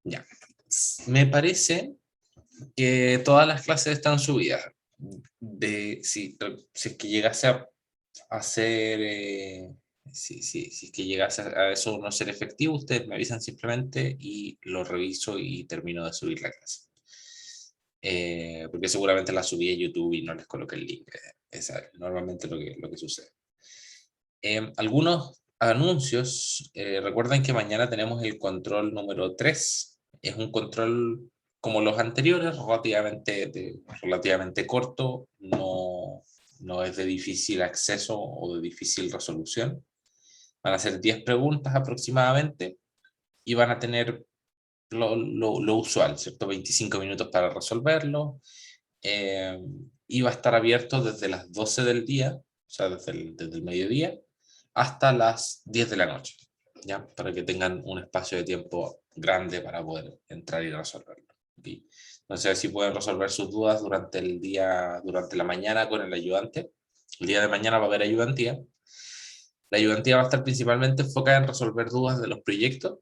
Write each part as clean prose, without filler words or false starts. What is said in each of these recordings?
Ya. Me parece que todas las clases están subidas. Si es que llegase a hacer, si es que llegase a eso no ser efectivo, ustedes me avisan simplemente y lo reviso y termino de subir la clase. Porque seguramente la subí a YouTube y no les coloqué el link. Es normalmente lo que sucede. Algunos anuncios, recuerden que mañana tenemos el control número 3. Es un control como los anteriores, relativamente corto, no es de difícil acceso o de difícil resolución. Van a ser 10 preguntas aproximadamente y van a tener lo usual, ¿cierto? 25 minutos para resolverlo. Y va a estar abierto desde las 12 del día, o sea, desde el mediodía, hasta las 10 de la noche, ¿ya? Para que tengan un espacio de tiempo grande para poder entrar y resolverlo. ¿Okay? Entonces, si pueden resolver sus dudas durante el día, durante la mañana con el ayudante. El día de mañana va a haber ayudantía. La ayudantía va a estar principalmente enfocada en resolver dudas de los proyectos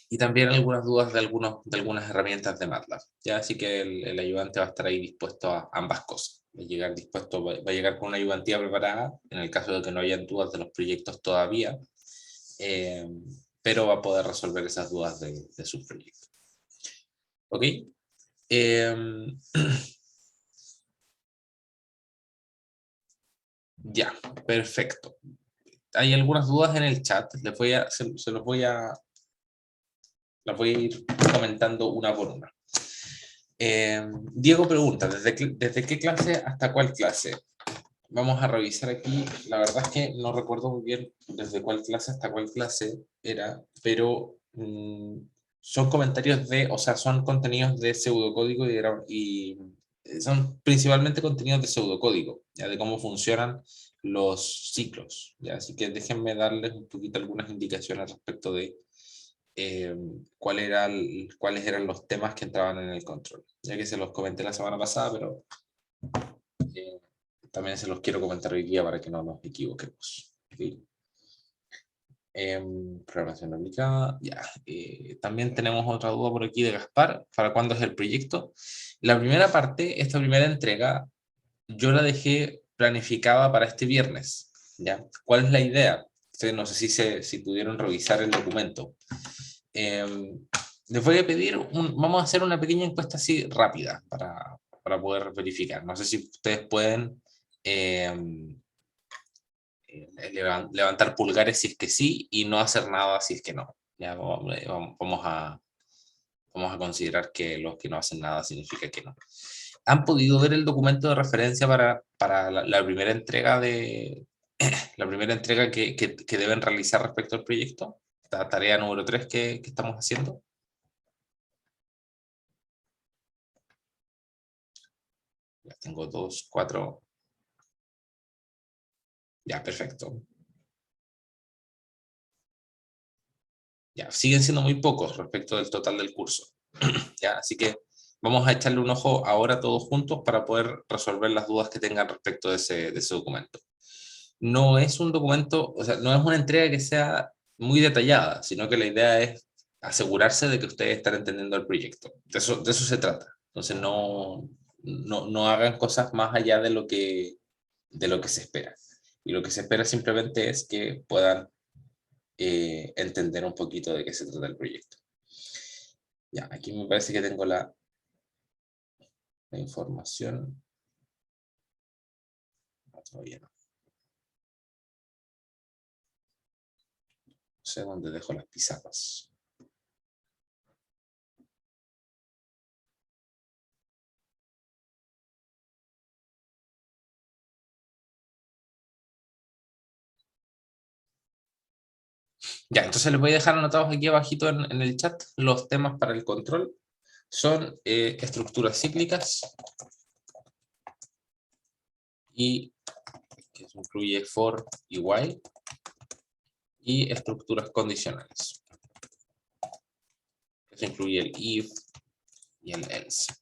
y también algunas dudas de algunas herramientas de MATLAB. ¿Ya? Así que el ayudante va a estar ahí dispuesto a ambas cosas. Va a llegar con una ayudantía preparada, en el caso de que no hayan dudas de los proyectos todavía, eh, pero va a poder resolver esas dudas de sus proyectos. ¿Ok? Ya, perfecto. Hay algunas dudas en el chat, las voy a ir comentando una por una. Diego pregunta, ¿desde qué clase hasta cuál clase? Vamos a revisar aquí, la verdad es que no recuerdo muy bien desde cuál clase hasta cuál clase era, pero son comentarios son contenidos de pseudocódigo y son principalmente contenidos de pseudocódigo, ya de cómo funcionan los ciclos, ya, así que déjenme darles un poquito algunas indicaciones respecto de cuáles eran los temas que entraban en el control, ya que se los comenté la semana pasada, pero eh, también se los quiero comentar hoy día para que no nos equivoquemos. ¿Okay? Programación aplicada, ya. También tenemos otra duda por aquí de Gaspar, ¿para cuándo es el proyecto? La primera parte, esta primera entrega, yo la dejé planificada para este viernes, ¿ya? ¿Cuál es la idea? No sé si pudieron revisar el documento. Les voy a pedir, vamos a hacer una pequeña encuesta así rápida para poder verificar. No sé si ustedes pueden levantar pulgares si es que sí y no hacer nada si es que no. Ya, vamos a considerar que los que no hacen nada significa que no. ¿Han podido ver el documento de referencia para la primera entrega la primera entrega que deben realizar respecto al proyecto? La tarea número 3 que estamos haciendo. Ya tengo 2, 4. Ya, perfecto. Ya, siguen siendo muy pocos respecto del total del curso. Ya, así que vamos a echarle un ojo ahora todos juntos para poder resolver las dudas que tengan respecto de ese documento. No es un documento, o sea, no es una entrega que sea muy detallada, sino que la idea es asegurarse de que ustedes están entendiendo el proyecto. De eso se trata. Entonces no hagan cosas más allá de lo que se espera. Y lo que se espera simplemente es que puedan entender un poquito de qué se trata el proyecto. Ya, aquí me parece que tengo la información. No, todavía no. No sé dónde dejo las pizarras. Ya, entonces les voy a dejar anotados aquí abajito en el chat los temas para el control. Son estructuras cíclicas y que incluye for y while y estructuras condicionales. Eso incluye el if y el else.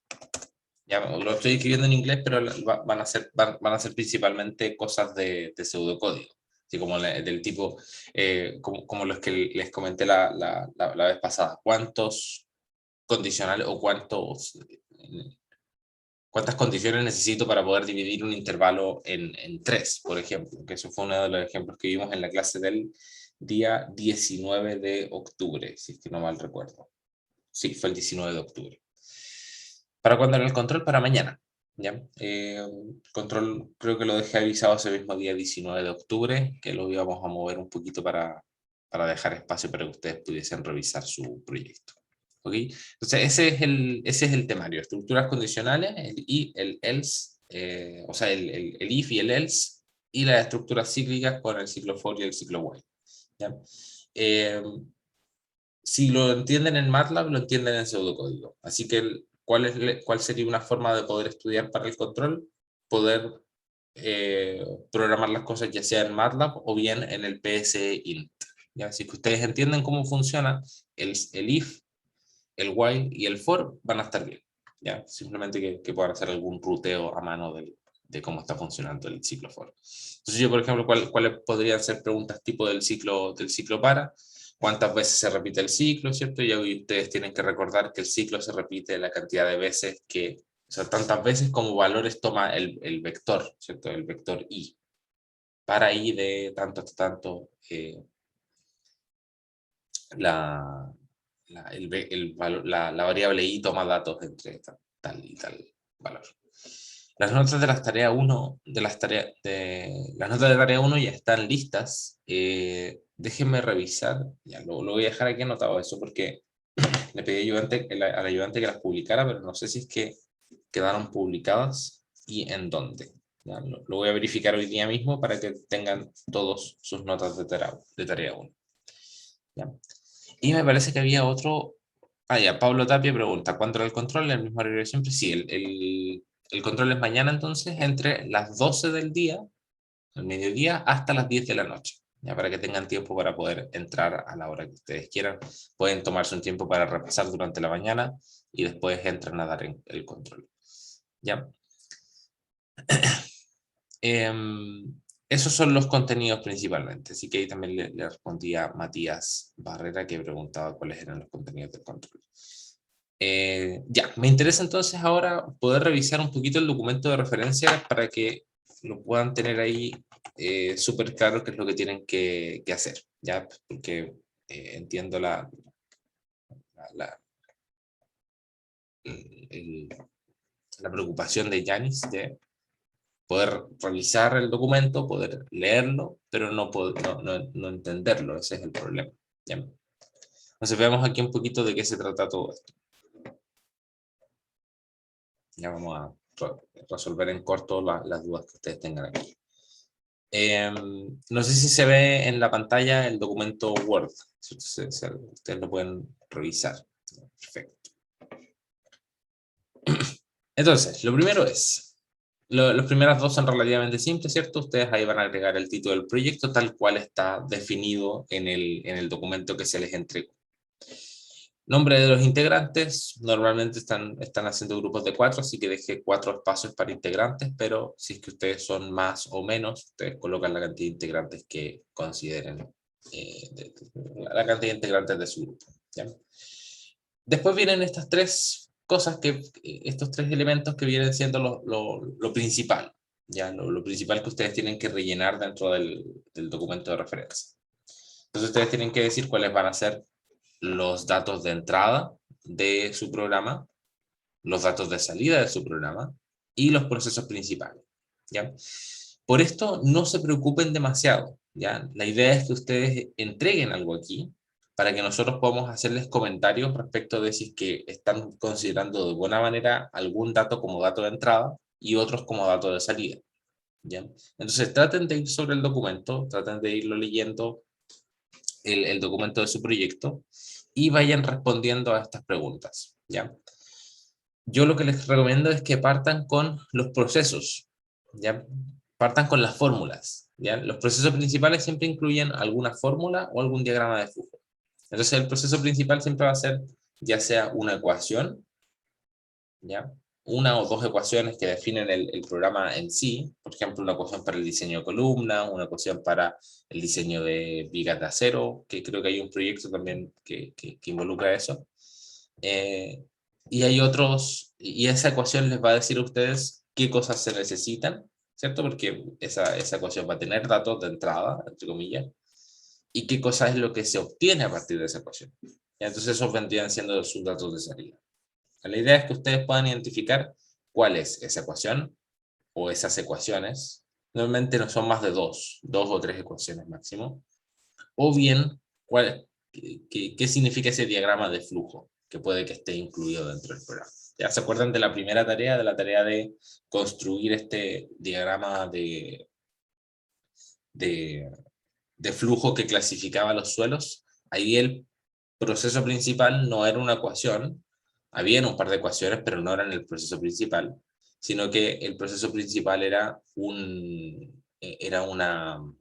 Ya lo estoy escribiendo en inglés, pero van a ser principalmente cosas de pseudocódigo. así como del tipo, como los que les comenté la vez pasada, cuántos condicionales o cuántas condiciones necesito para poder dividir un intervalo en 3, por ejemplo, que eso fue uno de los ejemplos que vimos en la clase del día 19 de octubre, si es que no mal recuerdo. Sí, fue el 19 de octubre. ¿Para cuándo era el control? Para mañana. ¿Ya? Control creo que lo dejé avisado ese mismo día 19 de octubre, que lo íbamos a mover un poquito para dejar espacio para que ustedes pudiesen revisar su proyecto. ¿Ok? Entonces ese es el temario, estructuras condicionales, el else, o sea, el if y el else, y las estructuras cíclicas con el ciclo for y el ciclo while. ¿Ya? Si lo entienden en MATLAB, lo entienden en pseudocódigo. Así que, ¿cuál sería una forma de poder estudiar para el control? Poder programar las cosas ya sea en MATLAB o bien en el PSEint. ¿Ya? Así que ustedes entienden cómo funciona el if, el while y el for, van a estar bien. ¿Ya? Simplemente que puedan hacer algún ruteo a mano de cómo está funcionando el ciclo for. Entonces yo, por ejemplo, ¿cuáles podrían ser preguntas tipo del ciclo para? ¿Cuántas veces se repite el ciclo, cierto? Y hoy ustedes tienen que recordar que el ciclo se repite la cantidad de veces que, o sea, tantas veces como valores toma el vector, ¿cierto? El vector i. Para i de tanto hasta tanto, la variable i toma datos entre tal y tal valor. Las notas de las tareas 1, las notas de tarea 1 ya están listas. Déjenme revisar, ya lo voy a dejar aquí anotado eso porque le pedí al ayudante que las publicara, pero no sé si es que quedaron publicadas y en dónde. Ya, lo voy a verificar hoy día mismo para que tengan todos sus notas de tarea 1. ¿Ya? Y me parece que había otro. Ah, ya, Pablo Tapia pregunta, ¿cuánto era el control? ¿El mismo horario de siempre? Sí, el control es mañana entonces, entre las 12 del día, al mediodía, hasta las 10 de la noche. Ya, para que tengan tiempo para poder entrar a la hora que ustedes quieran. Pueden tomarse un tiempo para repasar durante la mañana y después entran a dar el control. ¿Ya? Esos son los contenidos principalmente, así que ahí también le respondí a Matías Barrera que preguntaba cuáles eran los contenidos del control. Ya, me interesa entonces ahora poder revisar un poquito el documento de referencia para que lo puedan tener ahí súper claro qué es lo que tienen que hacer, ¿ya? Porque entiendo la preocupación de Yanis de poder revisar el documento, poder leerlo, pero no entenderlo, ese es el problema. ¿Ya? Entonces veamos aquí un poquito de qué se trata todo esto. Ya vamos a resolver en corto las dudas que ustedes tengan aquí. No sé si se ve en la pantalla el documento Word, ustedes lo pueden revisar. Perfecto. Entonces, lo primero es, las primeras dos son relativamente simples, ¿cierto? Ustedes ahí van a agregar el título del proyecto tal cual está definido en el documento que se les entregó. Nombre de los integrantes, normalmente están haciendo grupos de 4, así que dejé 4 espacios para integrantes, pero si es que ustedes son más o menos, ustedes colocan la cantidad de integrantes que consideren, la cantidad de integrantes de su grupo. ¿Ya? Después vienen estas tres cosas, estos tres elementos que vienen siendo lo principal, ¿ya? Lo principal que ustedes tienen que rellenar dentro del documento de referencia. Entonces ustedes tienen que decir cuáles van a ser los datos de entrada de su programa, los datos de salida de su programa y los procesos principales, ¿ya? Por esto no se preocupen demasiado, ¿ya? La idea es que ustedes entreguen algo aquí para que nosotros podamos hacerles comentarios respecto de si es que están considerando de buena manera algún dato como dato de entrada y otros como dato de salida, ¿ya? Entonces traten de ir sobre el documento, traten de irlo leyendo el documento de su proyecto y vayan respondiendo a estas preguntas, ¿ya? Yo lo que les recomiendo es que partan con los procesos, ¿ya? Partan con las fórmulas, ¿ya? Los procesos principales siempre incluyen alguna fórmula o algún diagrama de flujo. Entonces el proceso principal siempre va a ser ya sea una ecuación, ¿ya? una o dos ecuaciones que definen el programa en sí, por ejemplo, una ecuación para el diseño de columnas, una ecuación para el diseño de vigas de acero, que creo que hay un proyecto también que involucra eso. Y hay otros, y esa ecuación les va a decir a ustedes qué cosas se necesitan, ¿cierto? Porque esa ecuación va a tener datos de entrada, entre comillas, y qué cosa es lo que se obtiene a partir de esa ecuación. Entonces esos vendrían siendo sus datos de salida. La idea es que ustedes puedan identificar cuál es esa ecuación o esas ecuaciones. Normalmente no son más de dos o tres ecuaciones máximo. O bien, qué significa ese diagrama de flujo, que puede que esté incluido dentro del programa. ¿Ya se acuerdan de la primera tarea, de la tarea de construir este diagrama de flujo que clasificaba los suelos? Ahí el proceso principal no era una ecuación, habían un par de ecuaciones, pero no eran el proceso principal, sino que el proceso principal era un diagrama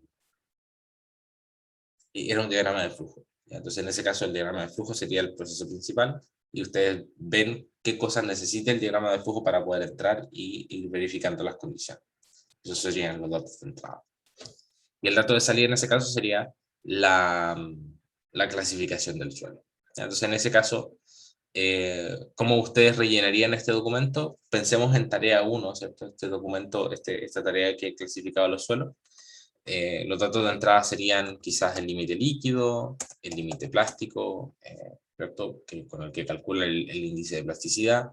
de flujo. Entonces, en ese caso, el diagrama de flujo sería el proceso principal, y ustedes ven qué cosas necesita el diagrama de flujo para poder entrar y ir verificando las condiciones. Esos serían los datos de entrada. Y el dato de salida en ese caso sería la clasificación del suelo. Entonces, en ese caso, ¿cómo ustedes rellenarían este documento? Pensemos en tarea 1, ¿cierto? Este documento, esta tarea que clasificaba los suelos. Los datos de entrada serían quizás el límite líquido, el límite plástico, ¿cierto? Con el que calcula el índice de plasticidad.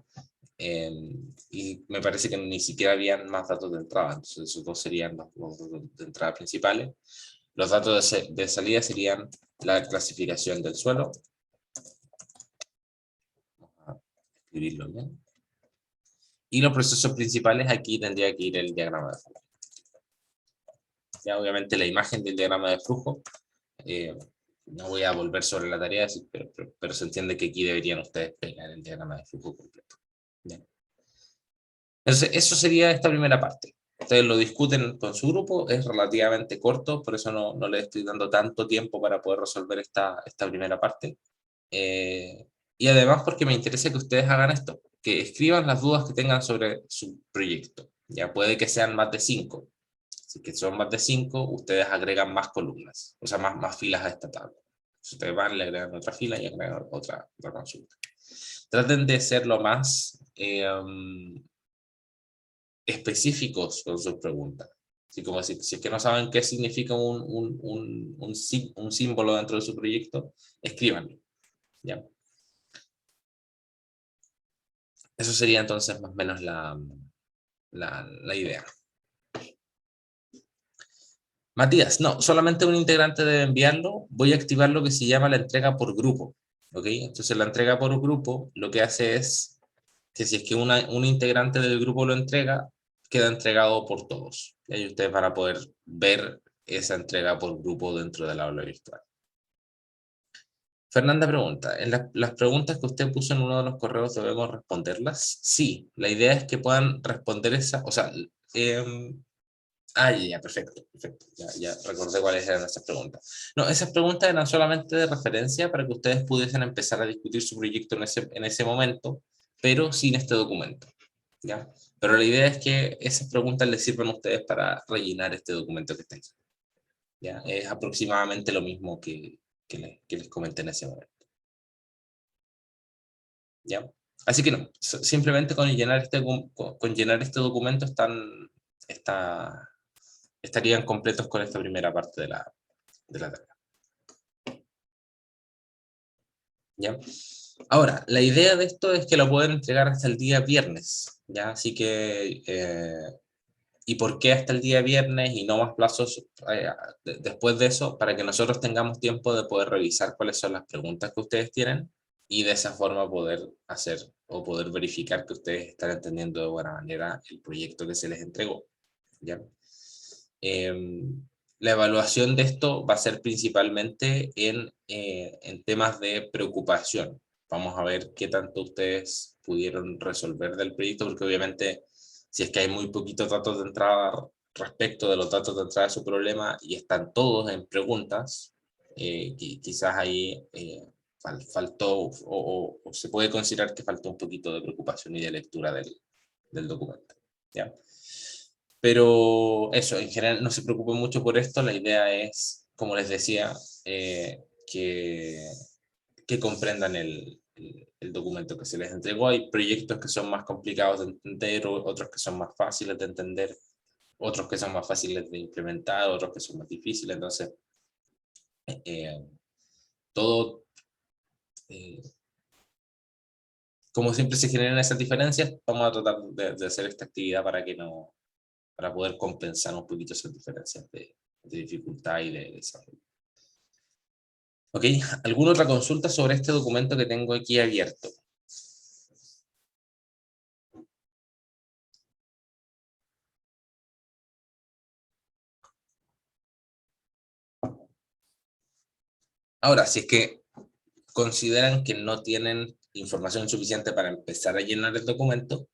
Y me parece que ni siquiera habían más datos de entrada, entonces esos dos serían los datos de entrada principales. Los datos de salida serían la clasificación del suelo. Vamos a escribirlo bien. Y los procesos principales, aquí tendría que ir el diagrama de flujo. Ya obviamente la imagen del diagrama de flujo, no voy a volver sobre la tarea, pero se entiende que aquí deberían ustedes pegar el diagrama de flujo completo. Bien. Entonces, eso sería esta primera parte. Ustedes lo discuten con su grupo, es relativamente corto, por eso no les estoy dando tanto tiempo para poder resolver esta primera parte. Y además porque me interesa que ustedes hagan esto, que escriban las dudas que tengan sobre su proyecto. Ya puede que sean más de 5. Si que son más de 5, ustedes agregan más columnas, o sea, más filas a esta tabla. Si ustedes van, le agregan otra fila y agregan otra consulta. Traten de ser lo más específicos con sus preguntas. Así como si es que no saben qué significa un símbolo dentro de su proyecto, escríbanlo. ¿Ya? Eso sería entonces más o menos la idea. Matías, no, solamente un integrante debe enviarlo. Voy a activar lo que se llama la entrega por grupo. ¿Ok? Entonces la entrega por grupo lo que hace es que si es que un integrante del grupo lo entrega, queda entregado por todos. Y ahí ustedes van a poder ver esa entrega por grupo dentro del aula virtual. Fernanda pregunta, ¿en las preguntas que usted puso en uno de los correos debemos responderlas? Sí, la idea es que puedan responder esa, o sea, ya, perfecto. Ya recordé cuáles eran esas preguntas. No, esas preguntas eran solamente de referencia para que ustedes pudiesen empezar a discutir su proyecto en ese momento, pero sin este documento. ¿Ya? Pero la idea es que esas preguntas les sirvan a ustedes para rellenar este documento que está aquí. ¿Ya? Es aproximadamente lo mismo que les comenté en ese momento. ¿Ya? Así que no, simplemente con llenar este documento estarían completos con esta primera parte de la tarea. ¿Ya? Ahora, la idea de esto es que lo pueden entregar hasta el día viernes, ¿ya? Así que, ¿y por qué hasta el día viernes y no más plazos después de eso? Para que nosotros tengamos tiempo de poder revisar cuáles son las preguntas que ustedes tienen y de esa forma poder hacer o poder verificar que ustedes están entendiendo de buena manera el proyecto que se les entregó, ¿ya? La evaluación de esto va a ser principalmente en temas de preocupación. Vamos a ver qué tanto ustedes pudieron resolver del proyecto, porque obviamente si es que hay muy poquitos datos de entrada respecto de los datos de entrada de su problema y están todos en preguntas, quizás ahí faltó o se puede considerar que faltó un poquito de preocupación y de lectura del documento, ¿ya? Pero eso, en general no se preocupen mucho por esto, la idea es, como les decía, que comprendan el documento que se les entregó. Hay proyectos que son más complicados de entender, otros que son más fáciles de entender, otros que son más fáciles de implementar, otros que son más difíciles, entonces todo, como siempre se generan esas diferencias, vamos a tratar de hacer esta actividad para poder compensar un poquito esas diferencias de dificultad y de desarrollo. Ok, ¿alguna otra consulta sobre este documento que tengo aquí abierto? Ahora, si es que consideran que no tienen información suficiente para empezar a llenar el documento,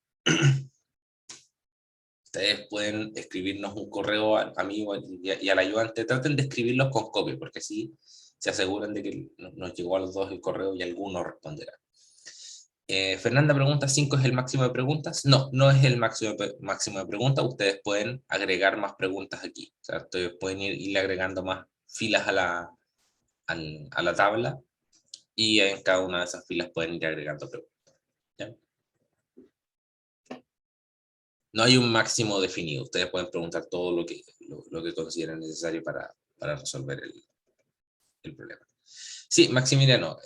ustedes pueden escribirnos un correo a mí y al ayudante. Traten de escribirlos con copia, porque así se aseguran de que nos llegó a los dos el correo y alguno responderá. Fernanda pregunta, ¿5 es el máximo de preguntas? No, no es el máximo de preguntas. Ustedes pueden agregar más preguntas aquí. O sea, ustedes pueden ir agregando más filas a la tabla y en cada una de esas filas pueden ir agregando preguntas, ¿ya? No hay un máximo definido. Ustedes pueden preguntar todo lo que consideren necesario para resolver el problema. Sí, Maximiliano,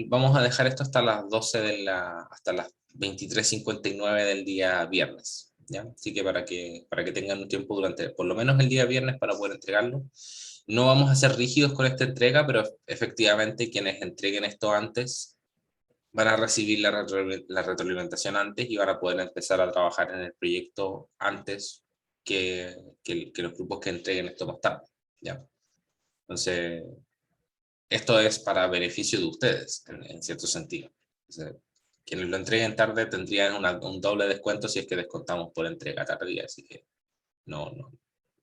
vamos a dejar esto hasta las 12 hasta las 23:59 del día viernes, ¿ya? Así que para que tengan un tiempo durante, por lo menos el día viernes, para poder entregarlo. No vamos a ser rígidos con esta entrega, pero efectivamente quienes entreguen esto antes van a recibir la retroalimentación antes y van a poder empezar a trabajar en el proyecto antes que los grupos que entreguen esto más tarde, ¿ya? Entonces, esto es para beneficio de ustedes, en cierto sentido. O sea, quienes lo entreguen tarde tendrían un doble descuento si es que descontamos por entrega tardía, así que no,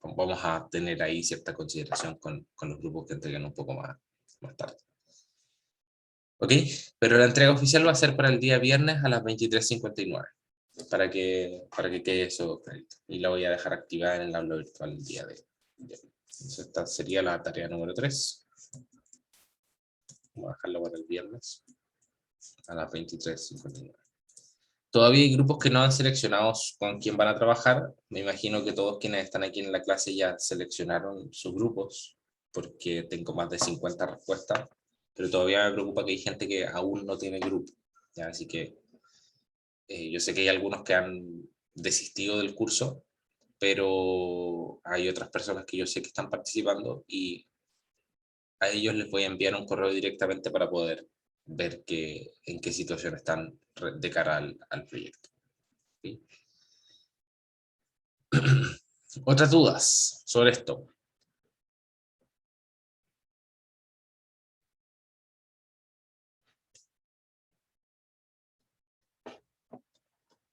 vamos a tener ahí cierta consideración con los grupos que entreguen un poco más tarde. ¿Ok? Pero la entrega oficial va a ser para el día viernes a las 23:59, para que quede eso clarito. Y la voy a dejar activada en el aula virtual el día de hoy. Entonces, esta sería la tarea número 3. Vamos a dejarlo para el viernes a las 23:59. Todavía hay grupos que no han seleccionado con quién van a trabajar. Me imagino que todos quienes están aquí en la clase ya seleccionaron sus grupos, porque tengo más de 50 respuestas, pero todavía me preocupa que hay gente que aún no tiene grupo, ¿ya? Así que yo sé que hay algunos que han desistido del curso, pero hay otras personas que yo sé que están participando y a ellos les voy a enviar un correo directamente para poder ver en qué situación están de cara al proyecto. ¿Sí? ¿Otras dudas sobre esto?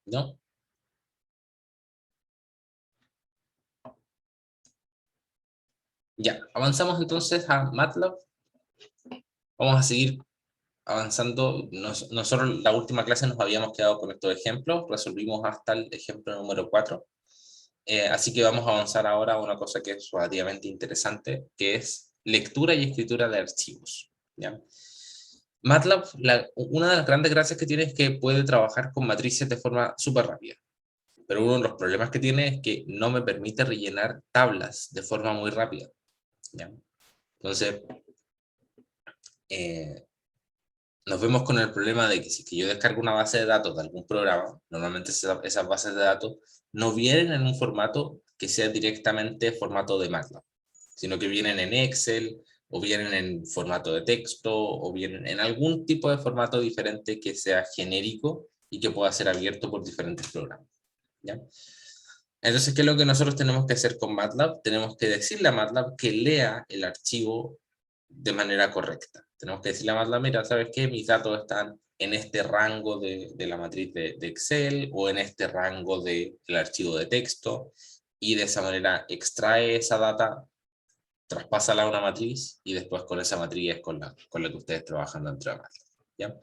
¿No? Ya, avanzamos entonces a MATLAB. Vamos a seguir avanzando. Nosotros la última clase nos habíamos quedado con estos ejemplos, resolvimos hasta el ejemplo número 4. Así que vamos a avanzar ahora a una cosa que es relativamente interesante, que es lectura y escritura de archivos, ¿ya? MATLAB, una de las grandes gracias que tiene es que puede trabajar con matrices de forma súper rápida, pero uno de los problemas que tiene es que no me permite rellenar tablas de forma muy rápida, ¿ya? Entonces, nos vemos con el problema de que si yo descargo una base de datos de algún programa, normalmente esas bases de datos no vienen en un formato que sea directamente formato de MATLAB, sino que vienen en Excel, o vienen en formato de texto, o vienen en algún tipo de formato diferente que sea genérico y que pueda ser abierto por diferentes programas, ¿ya? Entonces, ¿qué es lo que nosotros tenemos que hacer con MATLAB? Tenemos que decirle a MATLAB que lea el archivo de manera correcta. Tenemos que decirle a MATLAB, mira, ¿sabes qué? Mis datos están en este rango de la matriz de Excel o en este rango del archivo de texto, y de esa manera extrae esa data, traspásala a una matriz y después con esa matriz es con la que ustedes trabajan dentro de MATLAB, ¿ya?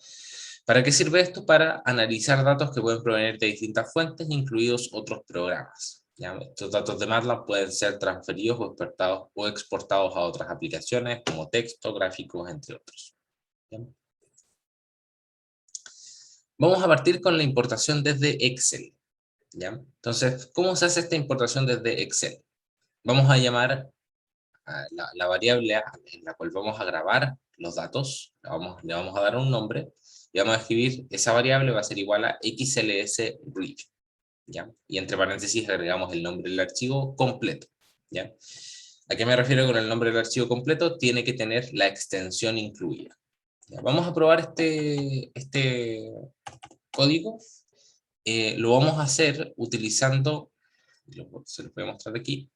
¿Para qué sirve esto? Para analizar datos que pueden provenir de distintas fuentes, incluidos otros programas, ¿ya? Estos datos de MATLAB pueden ser transferidos o exportados a otras aplicaciones, como texto, gráficos, entre otros, ¿ya? Vamos a partir con la importación desde Excel, ¿ya? Entonces, ¿cómo se hace esta importación desde Excel? Vamos a llamar a la variable en la cual vamos a grabar los datos, le vamos a dar un nombre, y vamos a escribir, esa variable va a ser igual a xlsread, ¿ya? Y entre paréntesis agregamos el nombre del archivo completo, ¿ya? ¿A qué me refiero con el nombre del archivo completo? Tiene que tener la extensión incluida, ¿ya? Vamos a probar este código. Lo vamos a hacer utilizando, se los voy a mostrar aquí,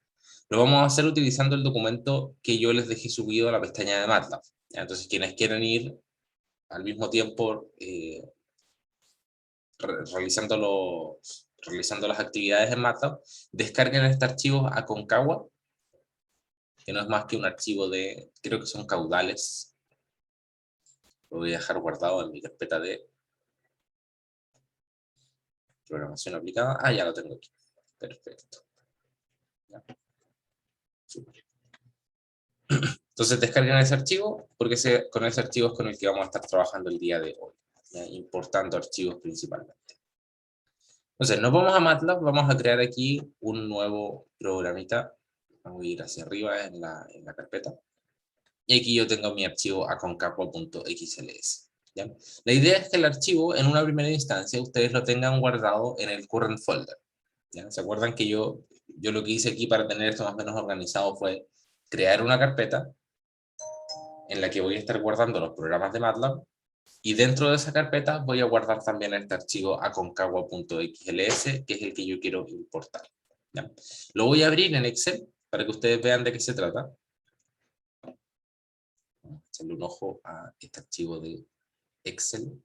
lo vamos a hacer utilizando el documento que yo les dejé subido a la pestaña de MATLAB, ¿ya? Entonces, quienes quieran ir al mismo tiempo realizando las actividades en MATLAB, descarguen este archivo a Aconcagua, que no es más que un archivo de, creo que son caudales. Lo voy a dejar guardado en mi carpeta de programación aplicada. Ah, ya lo tengo aquí. Perfecto. Ya. Super. Entonces descarguen ese archivo, porque con ese archivo es con el que vamos a estar trabajando el día de hoy, ¿ya? Importando archivos principalmente. Entonces nos vamos a MATLAB, vamos a crear aquí un nuevo programita. Vamos a ir hacia arriba en la carpeta. Y aquí yo tengo mi archivo aconcagua.xls, ¿ya? La idea es que el archivo, en una primera instancia, ustedes lo tengan guardado en el current folder, ¿ya? ¿Se acuerdan que yo lo que hice aquí para tener esto más o menos organizado fue crear una carpeta en la que voy a estar guardando los programas de MATLAB, y dentro de esa carpeta voy a guardar también este archivo aconcagua.xls, que es el que yo quiero importar, ¿ya? Lo voy a abrir en Excel para que ustedes vean de qué se trata. Vamos a echarle un ojo a este archivo de Excel.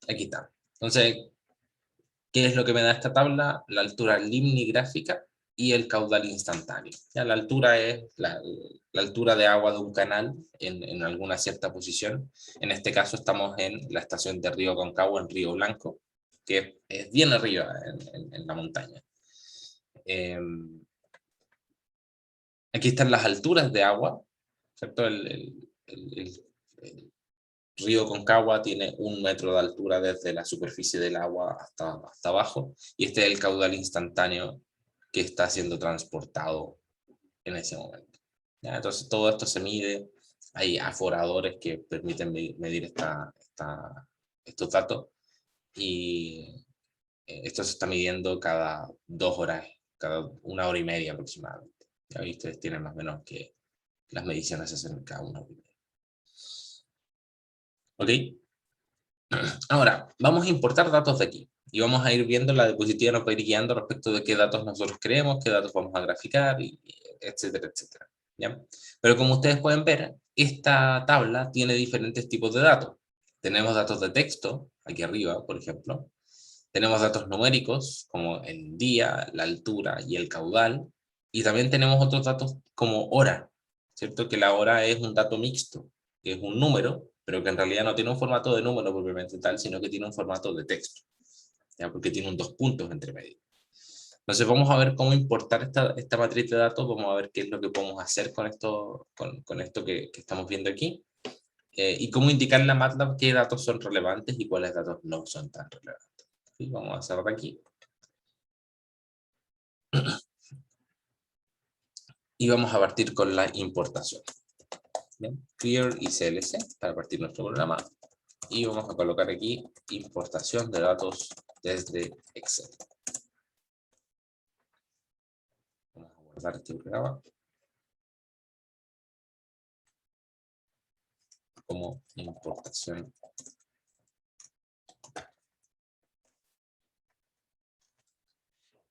Aquí está. Entonces, ¿qué es lo que me da esta tabla? La altura limnigráfica y el caudal instantáneo. Ya, la altura es la altura de agua de un canal en alguna cierta posición. En este caso estamos en la estación de Río Aconcagua, en Río Blanco, que es bien arriba en la montaña. Aquí están las alturas de agua, ¿cierto? El río Aconcagua tiene 1 metro de altura desde la superficie del agua hasta abajo, y este es el caudal instantáneo que está siendo transportado en ese momento, ¿ya? Entonces todo esto se mide, hay aforadores que permiten medir estos datos, y esto se está midiendo cada 2 horas, cada 1 hora y media aproximadamente. Ya ustedes tienen más o menos que las mediciones se hacen cada 1 hora y media. ¿Ok? Ahora, vamos a importar datos de aquí. Y vamos a ir viendo, la diapositiva nos va a ir guiando respecto de qué datos nosotros queremos, qué datos vamos a graficar, etcétera, etcétera, ¿ya? Pero como ustedes pueden ver, esta tabla tiene diferentes tipos de datos. Tenemos datos de texto, aquí arriba, por ejemplo. Tenemos datos numéricos, como el día, la altura y el caudal. Y también tenemos otros datos como hora, ¿cierto? Que la hora es un dato mixto, que es un número, pero que en realidad no tiene un formato de número propiamente tal, sino que tiene un formato de texto, ¿ya? Porque tiene un 2 puntos entre medio. Entonces vamos a ver cómo importar esta matriz de datos, vamos a ver qué es lo que podemos hacer con esto, con esto que estamos viendo aquí, y cómo indicarle a MATLAB qué datos son relevantes y cuáles datos no son tan relevantes. ¿Sí? Vamos a cerrar aquí. Y vamos a partir con la importación. Bien, clear ICLC para partir nuestro programa, y vamos a colocar aquí importación de datos desde Excel. Vamos a guardar este programa como importación.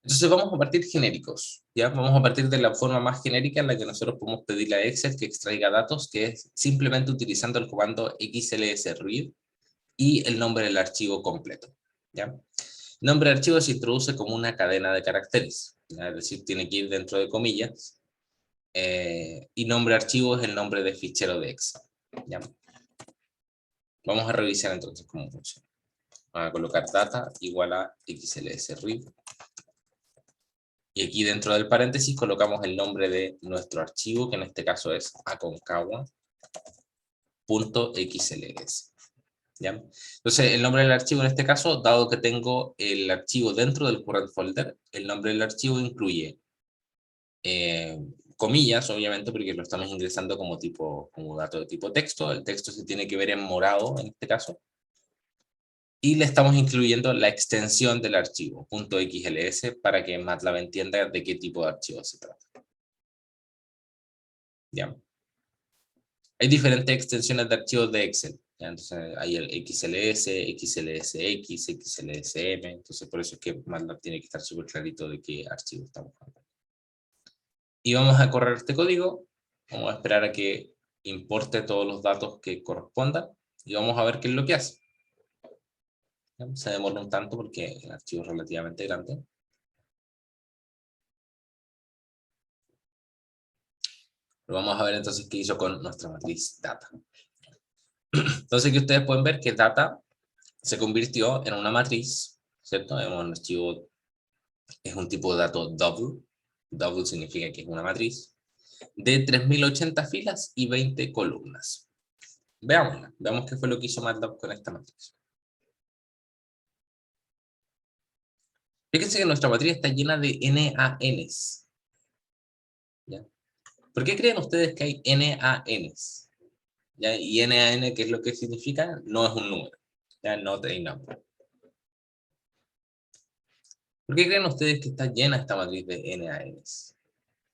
Entonces vamos a partir genéricos, ¿ya? Vamos a partir de la forma más genérica en la que nosotros podemos pedirle a Excel que extraiga datos, que es simplemente utilizando el comando xlsread y el nombre del archivo completo, ¿ya? El nombre del archivo se introduce como una cadena de caracteres, ¿ya? Es decir, tiene que ir dentro de comillas, y nombre archivo es el nombre de fichero de Excel. ¿Ya? Vamos a revisar entonces cómo funciona. Vamos a colocar data igual a xlsread. Y aquí dentro del paréntesis colocamos el nombre de nuestro archivo, que en este caso es aconcagua.xls. ¿Ya? Entonces el nombre del archivo en este caso, dado que tengo el archivo dentro del current folder, el nombre del archivo incluye comillas, obviamente, porque lo estamos ingresando como dato de tipo texto. El texto se tiene que ver en morado en este caso. Y le estamos incluyendo la extensión del archivo, .xls, para que MATLAB entienda de qué tipo de archivo se trata. ¿Ya? Hay diferentes extensiones de archivos de Excel. ¿Ya? Entonces hay el XLS, XLSX, XLSM. Entonces por eso es que MATLAB tiene que estar súper clarito de qué archivo estamos hablando. Y vamos a correr este código. Vamos a esperar a que importe todos los datos que correspondan. Y vamos a ver qué es lo que hace. ¿Ya? Se demora un tanto porque el archivo es relativamente grande. Pero vamos a ver entonces qué hizo con nuestra matriz data. Entonces aquí ustedes pueden ver que data se convirtió en una matriz, ¿cierto? Es un archivo, es un tipo de dato double. Double significa que es una matriz de 3080 filas y 20 columnas. Veámosla, veamos qué fue lo que hizo MATLAB con esta matriz. Fíjense que nuestra matriz está llena de NaNs. ¿Ya? ¿Por qué creen ustedes que hay NaNs? ¿Ya? Y NaN, ¿qué es lo que significa? No es un número. ¿Ya? Not a number. ¿Por qué creen ustedes que está llena esta matriz de NaNs?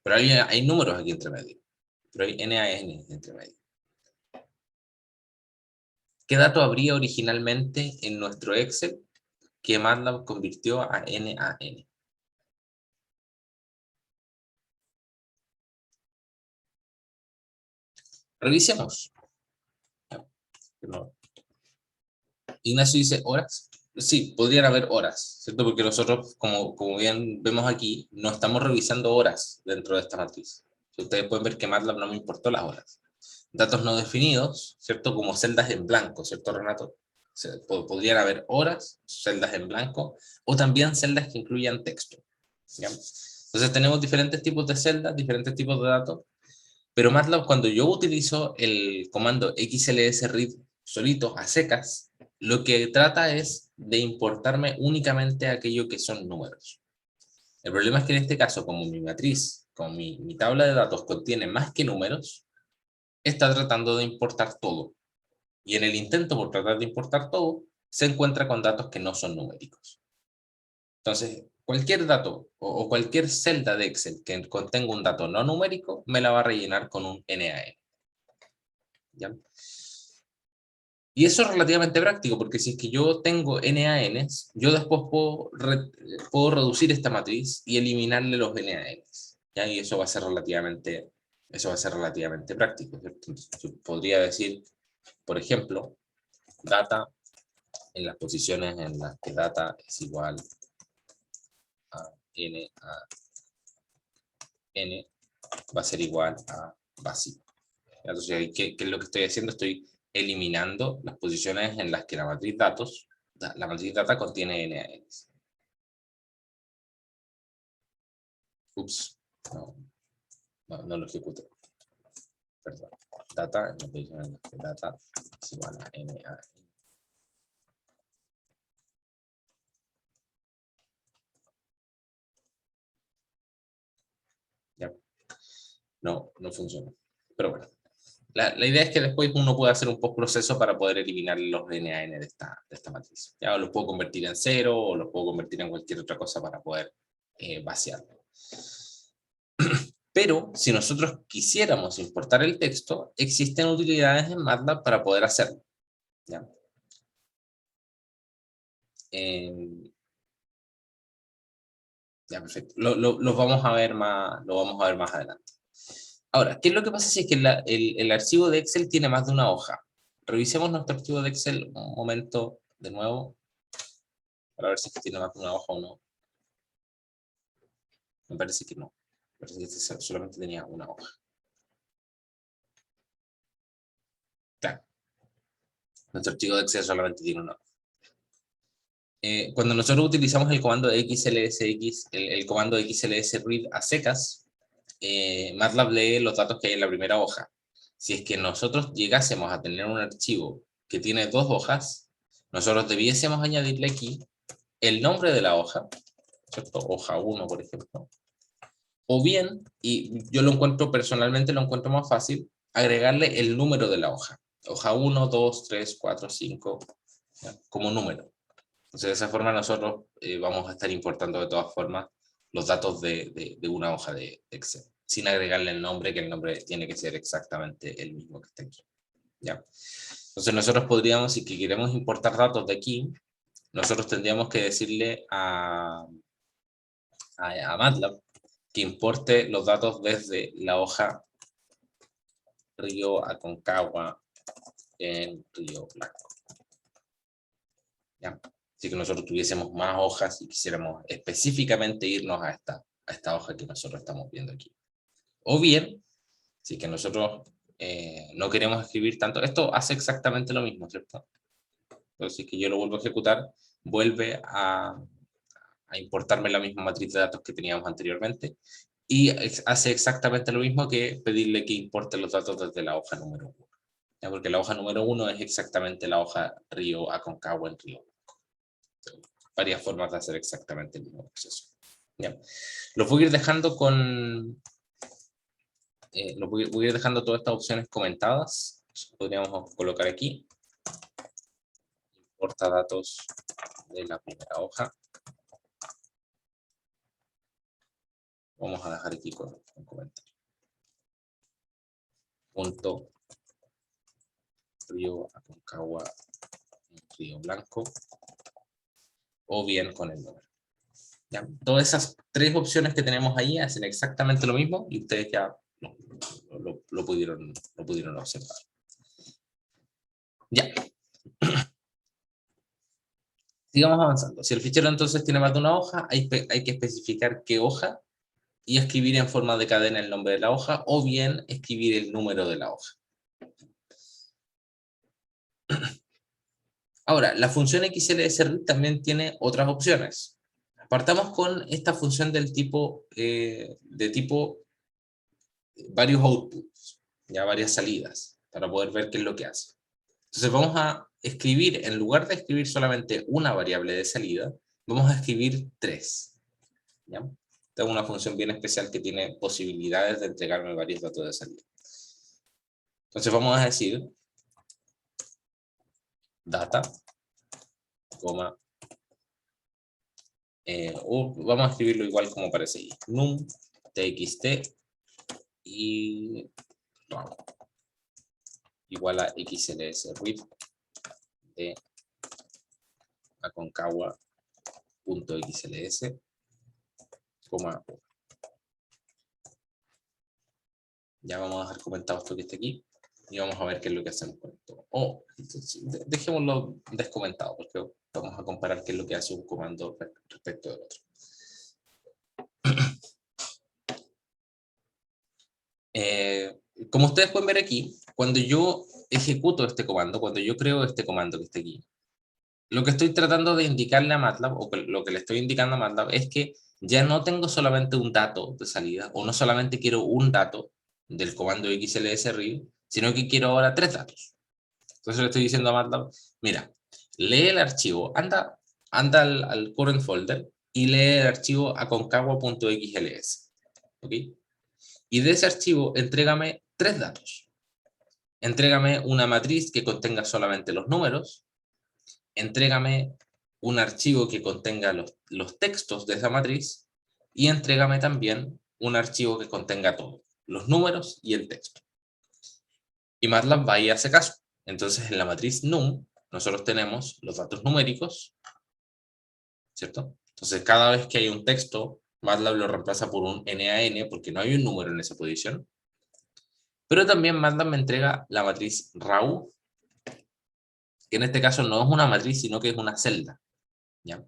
Pero hay números aquí entre medio. Pero hay NaNs entre medio. ¿Qué dato habría originalmente en nuestro Excel que MATLAB convirtió a NaN? Revisemos. Ignacio dice horas. Sí, podrían haber horas, ¿cierto? Porque nosotros, como bien vemos aquí, no estamos revisando horas dentro de esta matriz. Ustedes pueden ver que MATLAB no me importó las horas. Datos no definidos, ¿cierto? Como celdas en blanco, ¿cierto, Renato? Podrían haber horas, celdas en blanco, o también celdas que incluyan texto. ¿Ya? Entonces tenemos diferentes tipos de celdas, diferentes tipos de datos, pero MATLAB, cuando yo utilizo el comando xlsread solito, a secas, lo que trata es de importarme únicamente aquello que son números. El problema es que en este caso, como mi matriz, como mi tabla de datos contiene más que números, está tratando de importar todo. Y en el intento por tratar de importar todo, se encuentra con datos que no son numéricos. Entonces, cualquier dato o cualquier celda de Excel que contenga un dato no numérico, me la va a rellenar con un NaN. ¿Ya? Y eso es relativamente práctico, porque si es que yo tengo NaNs, yo después puedo reducir esta matriz y eliminarle los NaNs. ¿Ya? Y eso va a ser relativamente práctico, ¿cierto? Entonces, yo podría decir, por ejemplo, data en las posiciones en las que data es igual a NaN, va a ser igual a vacío. Entonces, ¿qué es lo que estoy haciendo? Estoy eliminando las posiciones en las que la matriz data contiene NaNs. Ups, no lo ejecuté. Perdón. Data en la posición en la que data es igual a NaN. Ya. No funciona. Pero bueno. La idea es que después uno puede hacer un postproceso para poder eliminar los NaN de esta matriz. Ya los puedo convertir en 0 o los puedo convertir en cualquier otra cosa para poder vaciarlo. Pero si nosotros quisiéramos importar el texto, existen utilidades en MATLAB para poder hacerlo. ¿Ya? Ya, perfecto. Los vamos a ver más adelante. Ahora, ¿qué es lo que pasa si es que el archivo de Excel tiene más de una hoja? Revisemos nuestro archivo de Excel un momento de nuevo para ver si es que tiene más de una hoja o no. Me parece que no. Parece que este solamente tenía una hoja. Claro. Nuestro archivo de Excel solamente tiene una hoja. Cuando nosotros utilizamos el comando XLSX, el comando XLSRead a secas, MATLAB lee los datos que hay en la primera hoja. Si es que nosotros llegásemos a tener un archivo que tiene dos hojas, nosotros debiésemos añadirle aquí el nombre de la hoja, ¿cierto? Hoja 1, por ejemplo. O bien, y yo lo encuentro personalmente, lo encuentro más fácil, agregarle el número de la hoja. Hoja 1, 2, 3, 4, 5, ¿ya? Como número. Entonces, de esa forma nosotros vamos a estar importando de todas formas los datos de una hoja de Excel, sin agregarle el nombre, que el nombre tiene que ser exactamente el mismo que está aquí. ¿Ya? Entonces nosotros podríamos, si queremos importar datos de aquí, nosotros tendríamos que decirle a MATLAB que importe los datos desde la hoja Río Aconcagua en Río Blanco. ¿Ya? Si que nosotros tuviésemos más hojas y quisiéramos específicamente irnos a esta hoja que nosotros estamos viendo aquí. O bien, si que nosotros no queremos escribir tanto, esto hace exactamente lo mismo, ¿cierto? Entonces, si que yo lo vuelvo a ejecutar, vuelve a importarme la misma matriz de datos que teníamos anteriormente y hace exactamente lo mismo que pedirle que importe los datos desde la hoja número 1. ¿Ya? Porque la hoja número 1 es exactamente la hoja Río Aconcagua en Río. Varias formas de hacer exactamente el mismo proceso. ¿Ya? Los voy a ir dejando con... voy a ir dejando todas estas opciones comentadas. Podríamos colocar aquí. Importa datos de la primera hoja. Vamos a dejar aquí con un comentario. Punto Río Aconcagua, Río Blanco. O bien con el número. ¿Ya? Todas esas tres opciones que tenemos ahí hacen exactamente lo mismo y ustedes ya lo pudieron observar. Ya. Sigamos avanzando. Si el fichero entonces tiene más de una hoja, hay que especificar qué hoja y escribir en forma de cadena el nombre de la hoja o bien escribir el número de la hoja. Ahora, la función XLSRead también tiene otras opciones. Partamos con esta función del tipo, varios outputs, ya varias salidas, para poder ver qué es lo que hace. Entonces vamos a escribir, en lugar de escribir solamente una variable de salida, vamos a escribir tres. ¿Ya? Esta es una función bien especial que tiene posibilidades de entregarme varios datos de salida. Entonces vamos a decir data, coma, o vamos a escribirlo igual como aparece ahí, num, txt y raw, igual a xlsread de aconcagua.xls, coma. Ya vamos a dejar comentado esto que está aquí y vamos a ver qué es lo que hacemos con esto. O dejémoslo descomentado porque vamos a comparar qué es lo que hace un comando respecto del otro. Como ustedes pueden ver aquí, cuando yo ejecuto este comando, cuando yo creo este comando que está aquí, lo que estoy tratando de indicarle a MATLAB, o lo que le estoy indicando a MATLAB, es que ya no tengo solamente un dato de salida, o no solamente quiero un dato del comando XLSRead, sino que quiero ahora tres datos. Entonces le estoy diciendo a MATLAB, mira, lee el archivo, anda al current folder y lee el archivo aconcagua.xls. ¿Ok? Y de ese archivo, entrégame tres datos. Entrégame una matriz que contenga solamente los números. Entrégame un archivo que contenga los textos de esa matriz. Y entrégame también un archivo que contenga todo, los números y el texto. Y MATLAB va y hace caso. Entonces, en la matriz num, nosotros tenemos los datos numéricos, ¿cierto? Entonces, cada vez que hay un texto, MATLAB lo reemplaza por un NaN, porque no hay un número en esa posición. Pero también MATLAB me entrega la matriz raw, que en este caso no es una matriz, sino que es una celda. ¿Ya?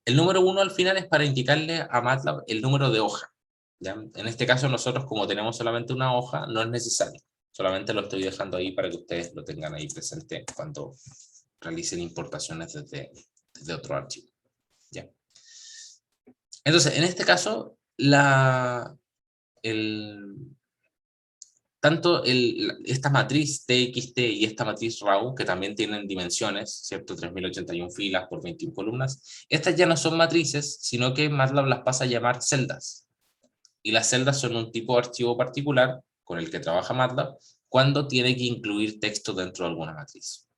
El número 1 al final es para indicarle a MATLAB el número de hoja. ¿ya? En este caso nosotros, como tenemos solamente una hoja, no es necesario. Solamente lo estoy dejando ahí para que ustedes lo tengan ahí presente cuando realicen importaciones desde otro archivo, ¿ya? Entonces, en este caso, el, esta matriz TXT y esta matriz RAW, que también tienen dimensiones, ¿cierto? 3081 filas por 21 columnas, estas ya no son matrices, sino que MATLAB las pasa a llamar celdas. Y las celdas son un tipo de archivo particular con el que trabaja MATLAB cuando tiene que incluir texto dentro de alguna matriz,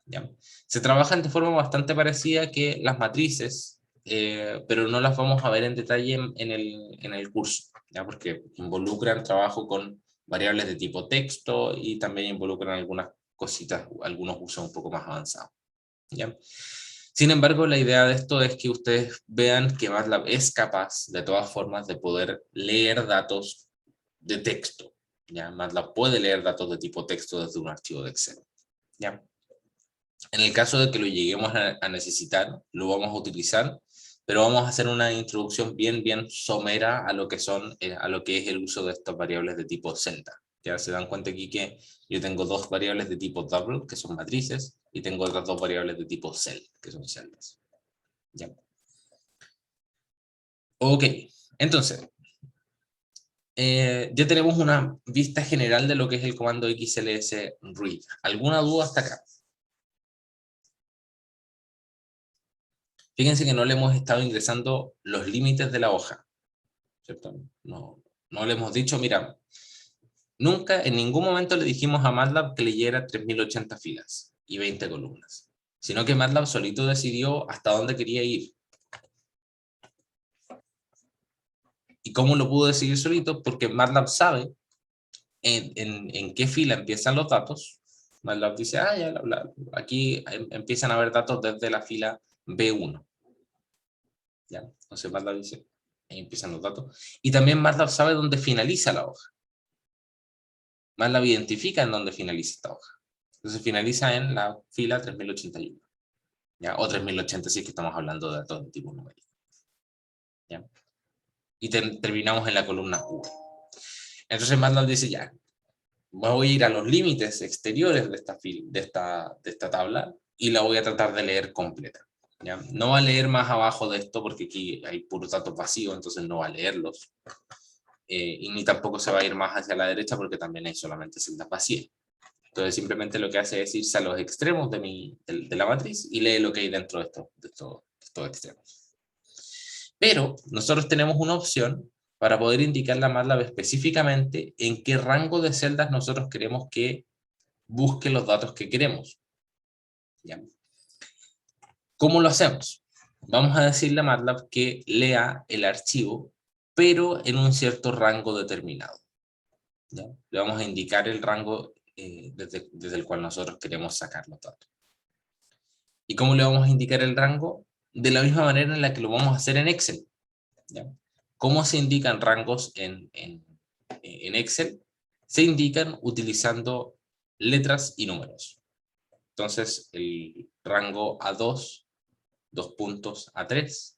¿ya? Se trabajan de forma bastante parecida que las matrices, pero no las vamos a ver en detalle en el curso, ¿ya? Porque involucran trabajo con variables de tipo texto y también involucran algunas cositas, algunos usos un poco más avanzados, ¿ya? Sin embargo, la idea de esto es que ustedes vean que MATLAB es capaz, de todas formas, de poder leer datos de texto, ¿ya? MATLAB puede leer datos de tipo texto desde un archivo de Excel, ¿ya? En el caso de que lo lleguemos a necesitar, lo vamos a utilizar, pero vamos a hacer una introducción bien somera a lo que a lo que es el uso de estas variables de tipo celda. Ya se dan cuenta aquí que yo tengo dos variables de tipo double, que son matrices, y tengo otras dos variables de tipo cell, que son celdas. ¿Ya? Ok, entonces, ya tenemos una vista general de lo que es el comando XLS read. ¿Alguna duda hasta acá? Fíjense que no le hemos estado ingresando los límites de la hoja, ¿cierto? No le hemos dicho, mira, nunca en ningún momento le dijimos a MATLAB que leyera 3080 filas y 20 columnas, sino que MATLAB solito decidió hasta dónde quería ir. ¿Y cómo lo pudo decidir solito? Porque MATLAB sabe en qué fila empiezan los datos. MATLAB dice, ya, aquí empiezan a haber datos desde la fila B1. ¿Ya? Entonces MATLAB dice, ahí empiezan los datos. Y también MATLAB sabe dónde finaliza la hoja. MATLAB identifica en dónde finaliza esta hoja. Entonces finaliza en la fila 3081. ¿Ya? O 3080 si es que estamos hablando de datos de tipo numérico. ¿Ya? Y terminamos en la columna 1. Entonces MATLAB dice, ya, voy a ir a los límites exteriores de esta tabla y la voy a tratar de leer completa. ¿Ya? No va a leer más abajo de esto porque aquí hay puros datos vacíos, entonces no va a leerlos. Y ni tampoco se va a ir más hacia la derecha porque también hay solamente celdas vacías. Entonces simplemente lo que hace es irse a los extremos de la matriz y lee lo que hay dentro de estos extremos. Pero nosotros tenemos una opción para poder indicarle a MATLAB específicamente en qué rango de celdas nosotros queremos que busque los datos que queremos. ¿Ya? ¿Cómo lo hacemos? Vamos a decirle a MATLAB que lea el archivo, pero en un cierto rango determinado. ¿Ya? Le vamos a indicar el rango desde el cual nosotros queremos sacar los datos. ¿Y cómo le vamos a indicar el rango? De la misma manera en la que lo vamos a hacer en Excel. ¿Ya? ¿Cómo se indican rangos en Excel? Se indican utilizando letras y números. Entonces, el rango A2, 2 puntos A3,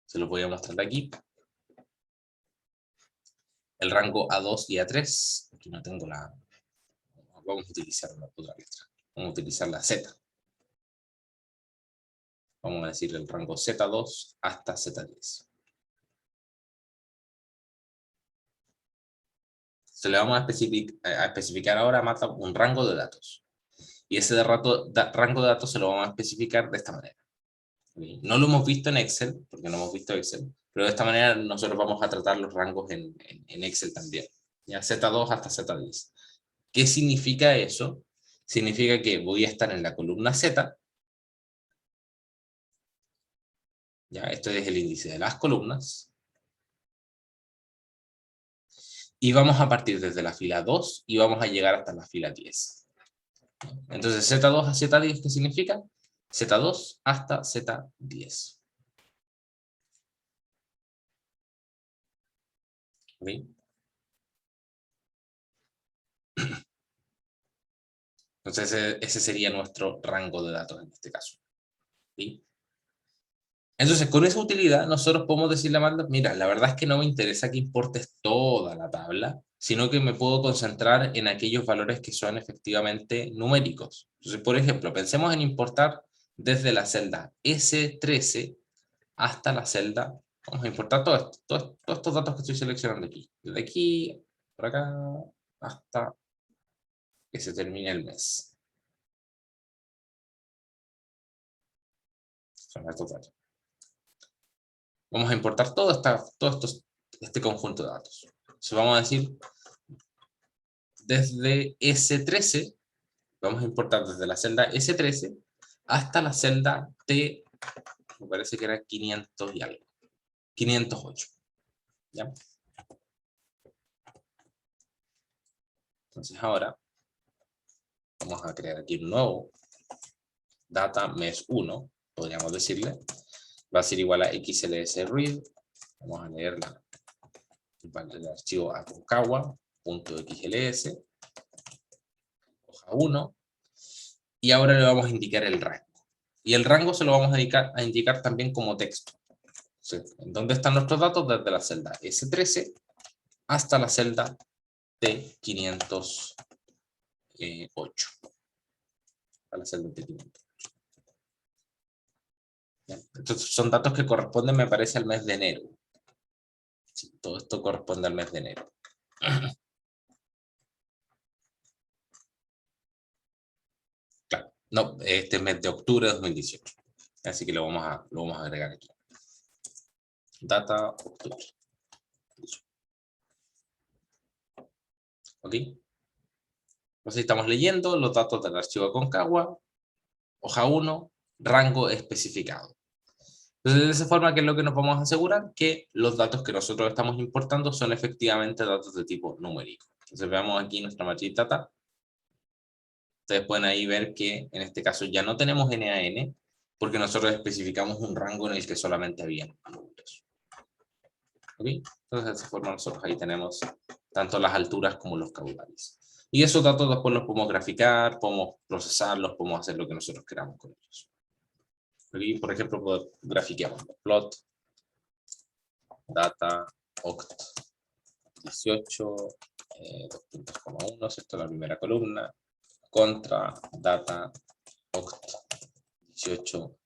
se los voy a mostrar aquí. El rango A2 y A3, aquí no tengo la... Vamos a utilizar la otra letra. Vamos a utilizar la Z. Vamos a decir el rango Z2 hasta Z10. Se le vamos a especificar ahora a MATLAB un rango de datos. Y ese rango de datos se lo vamos a especificar de esta manera. ¿Sí? No lo hemos visto en Excel, porque no hemos visto Excel, pero de esta manera nosotros vamos a tratar los rangos en Excel también. ¿Ya? Z2 hasta Z10. ¿Qué significa eso? Significa que voy a estar en la columna Z. ¿Ya? Esto es el índice de las columnas. Y vamos a partir desde la fila 2 y vamos a llegar hasta la fila 10. Entonces Z2 a Z10, ¿qué significa? Z2 hasta Z10. ¿Sí? Entonces ese sería nuestro rango de datos en este caso. ¿Sí? Entonces, con esa utilidad, nosotros podemos decirle a MATLAB, mira, la verdad es que no me interesa que importes toda la tabla, sino que me puedo concentrar en aquellos valores que son efectivamente numéricos. Entonces, por ejemplo, pensemos en importar desde la celda S13 hasta la celda, vamos a importar todos estos datos que estoy seleccionando aquí. Desde aquí, por acá, hasta que se termine el mes. Son estos datos. Vamos a importar este conjunto de datos. Entonces vamos a decir, desde S13, vamos a importar desde la celda S13 hasta la celda T, me parece que era 500 y algo, 508. ¿Ya? Entonces ahora vamos a crear aquí un nuevo data mes 1, podríamos decirle. Va a ser igual a xls_read. Vamos a leer el archivo aconcagua.xls, hoja 1, y ahora le vamos a indicar el rango. Y el rango se lo vamos a indicar también como texto. ¿Dónde están nuestros datos? Desde la celda S13 hasta la celda T508. A la celda T508. Entonces son datos que corresponden, me parece, al mes de enero. Sí, todo esto corresponde al mes de enero. Claro, no, este mes de octubre de 2018. Así que lo vamos a agregar aquí. Data octubre. ¿Ok? Entonces estamos leyendo los datos del archivo Aconcagua, hoja 1, rango especificado. Entonces, de esa forma, ¿qué es lo que nos vamos a asegurar? Que los datos que nosotros estamos importando son efectivamente datos de tipo numérico. Entonces veamos aquí nuestra matriz data. Ustedes pueden ahí ver que en este caso ya no tenemos NaN, porque nosotros especificamos un rango en el que solamente había números. ¿Ok? Entonces de esa forma nosotros ahí tenemos tanto las alturas como los caudales. Y esos datos después los podemos graficar, podemos procesarlos, podemos hacer lo que nosotros queramos con ellos. Aquí, por ejemplo, grafiquemos plot data oct 18, 2.1, ¿cierto? La primera columna, contra data oct 18,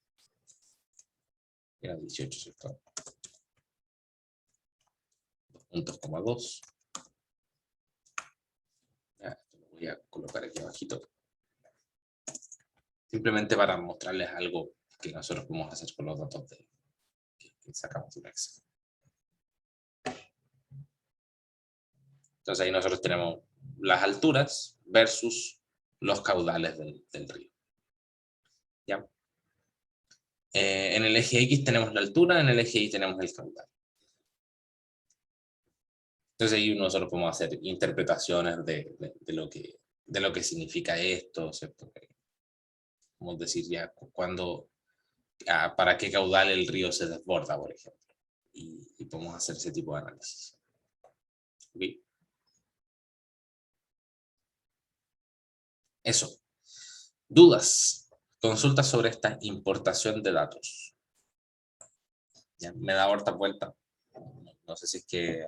era 18, ¿cierto? 2.2. Esto lo voy a colocar aquí abajito. Simplemente para mostrarles algo que nosotros podemos hacer con los datos que sacamos de un Excel. Entonces ahí nosotros tenemos las alturas versus los caudales del río. ¿Ya? En el eje X tenemos la altura, en el eje Y tenemos el caudal. Entonces ahí nosotros podemos hacer interpretaciones de lo que significa esto, ¿cierto? Como decir ya para qué caudal el río se desborda, por ejemplo. Y podemos hacer ese tipo de análisis. ¿Okay? Eso. ¿Dudas? Consultas sobre esta importación de datos. ¿Ya? Me da harta vuelta. No sé si es que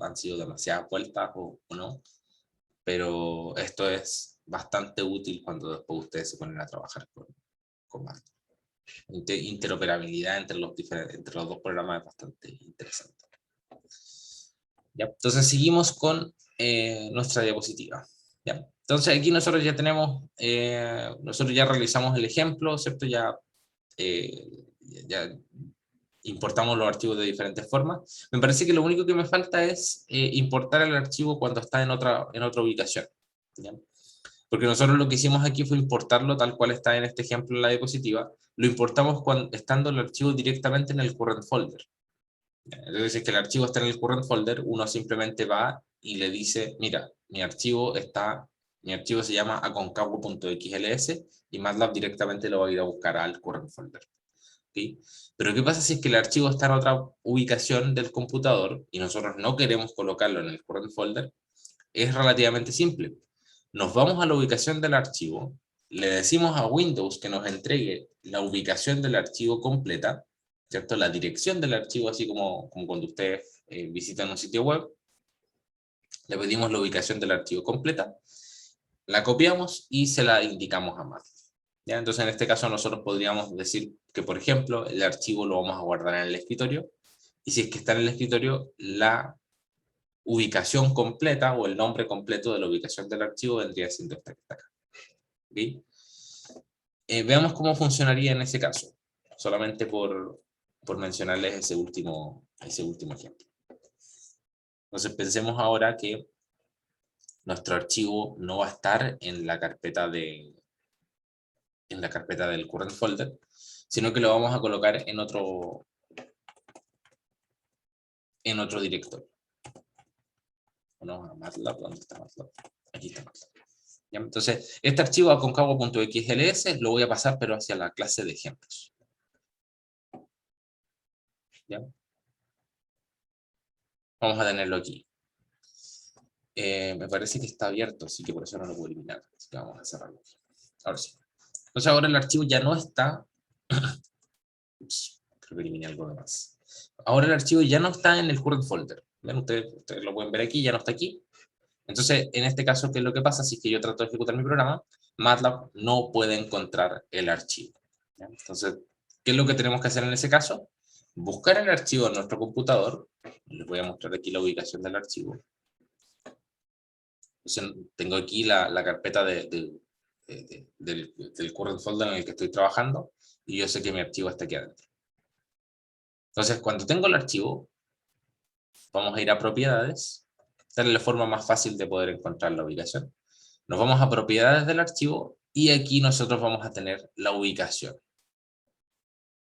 han sido demasiadas vueltas o no, pero esto es bastante útil cuando después ustedes se ponen a trabajar con MATLAB. Interoperabilidad entre los dos programas es bastante interesante. ¿Ya? Entonces seguimos con nuestra diapositiva. ¿Ya? Entonces aquí nosotros ya tenemos, nosotros ya realizamos el ejemplo, ¿cierto? Ya importamos los archivos de diferentes formas. Me parece que lo único que me falta es importar el archivo cuando está en otra ubicación. ¿Ya? Porque nosotros lo que hicimos aquí fue importarlo tal cual está en este ejemplo en la diapositiva. Lo importamos estando el archivo directamente en el current folder. Entonces, si es que el archivo está en el current folder, uno simplemente va y le dice, mira, mi archivo se llama aconcagua.xls y MATLAB directamente lo va a ir a buscar al current folder. ¿Sí? Pero ¿qué pasa si es que el archivo está en otra ubicación del computador y nosotros no queremos colocarlo en el current folder? Es relativamente simple. Nos vamos a la ubicación del archivo, le decimos a Windows que nos entregue la ubicación del archivo completa, ¿cierto? La dirección del archivo, así como cuando ustedes visitan un sitio web, le pedimos la ubicación del archivo completa, la copiamos y se la indicamos a MATLAB. ¿Ya? Entonces, en este caso, nosotros podríamos decir que, por ejemplo, el archivo lo vamos a guardar en el escritorio, y si es que está en el escritorio, la ubicación completa o el nombre completo de la ubicación del archivo vendría siendo esta que está acá. ¿Okay? Veamos cómo funcionaría en ese caso, solamente por mencionarles ese último ejemplo. Entonces pensemos ahora que nuestro archivo no va a estar en la carpeta del current folder, sino que lo vamos a colocar en otro directorio. Bueno, MATLAB, ¿dónde está MATLAB? Aquí está MATLAB. ¿Ya? Entonces, este archivo aconcagua.xls lo voy a pasar, pero hacia la clase de ejemplos. ¿Ya? Vamos a tenerlo aquí. Me parece que está abierto, así que por eso no lo puedo eliminar. Así que vamos a cerrarlo aquí. Ahora sí. Entonces ahora el archivo ya no está... Ups, creo que eliminé algo de más. Ahora el archivo ya no está en el current folder. ¿Ven? Ustedes lo pueden ver aquí, ya no está aquí. Entonces, en este caso, ¿qué es lo que pasa? Si es que yo trato de ejecutar mi programa, MATLAB no puede encontrar el archivo. ¿Ya? Entonces, ¿qué es lo que tenemos que hacer en ese caso? Buscar el archivo en nuestro computador. Les voy a mostrar aquí la ubicación del archivo. Entonces, tengo aquí la carpeta del current folder en el que estoy trabajando, y yo sé que mi archivo está aquí adentro. Entonces, cuando tengo el archivo, vamos a ir a propiedades. Esta es la forma más fácil de poder encontrar la ubicación. Nos vamos a propiedades del archivo y aquí nosotros vamos a tener la ubicación.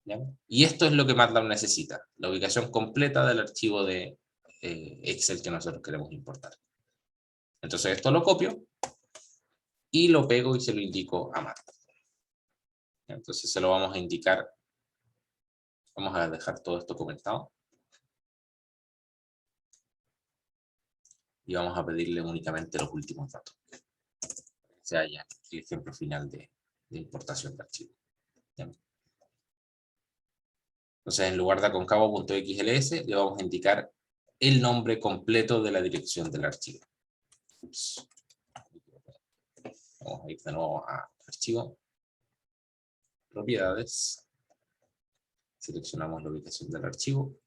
¿Ya? Y esto es lo que MATLAB necesita, la ubicación completa del archivo de Excel que nosotros queremos importar. Entonces esto lo copio y lo pego y se lo indico a MATLAB. Entonces se lo vamos a indicar. Vamos a dejar todo esto comentado. Y vamos a pedirle únicamente los últimos datos. O sea, ya el ejemplo final de importación de archivo. ¿Bien? Entonces, en lugar de aconcagua.xls, le vamos a indicar el nombre completo de la dirección del archivo. Ups. Vamos a ir de nuevo a archivo, propiedades, seleccionamos la ubicación del archivo,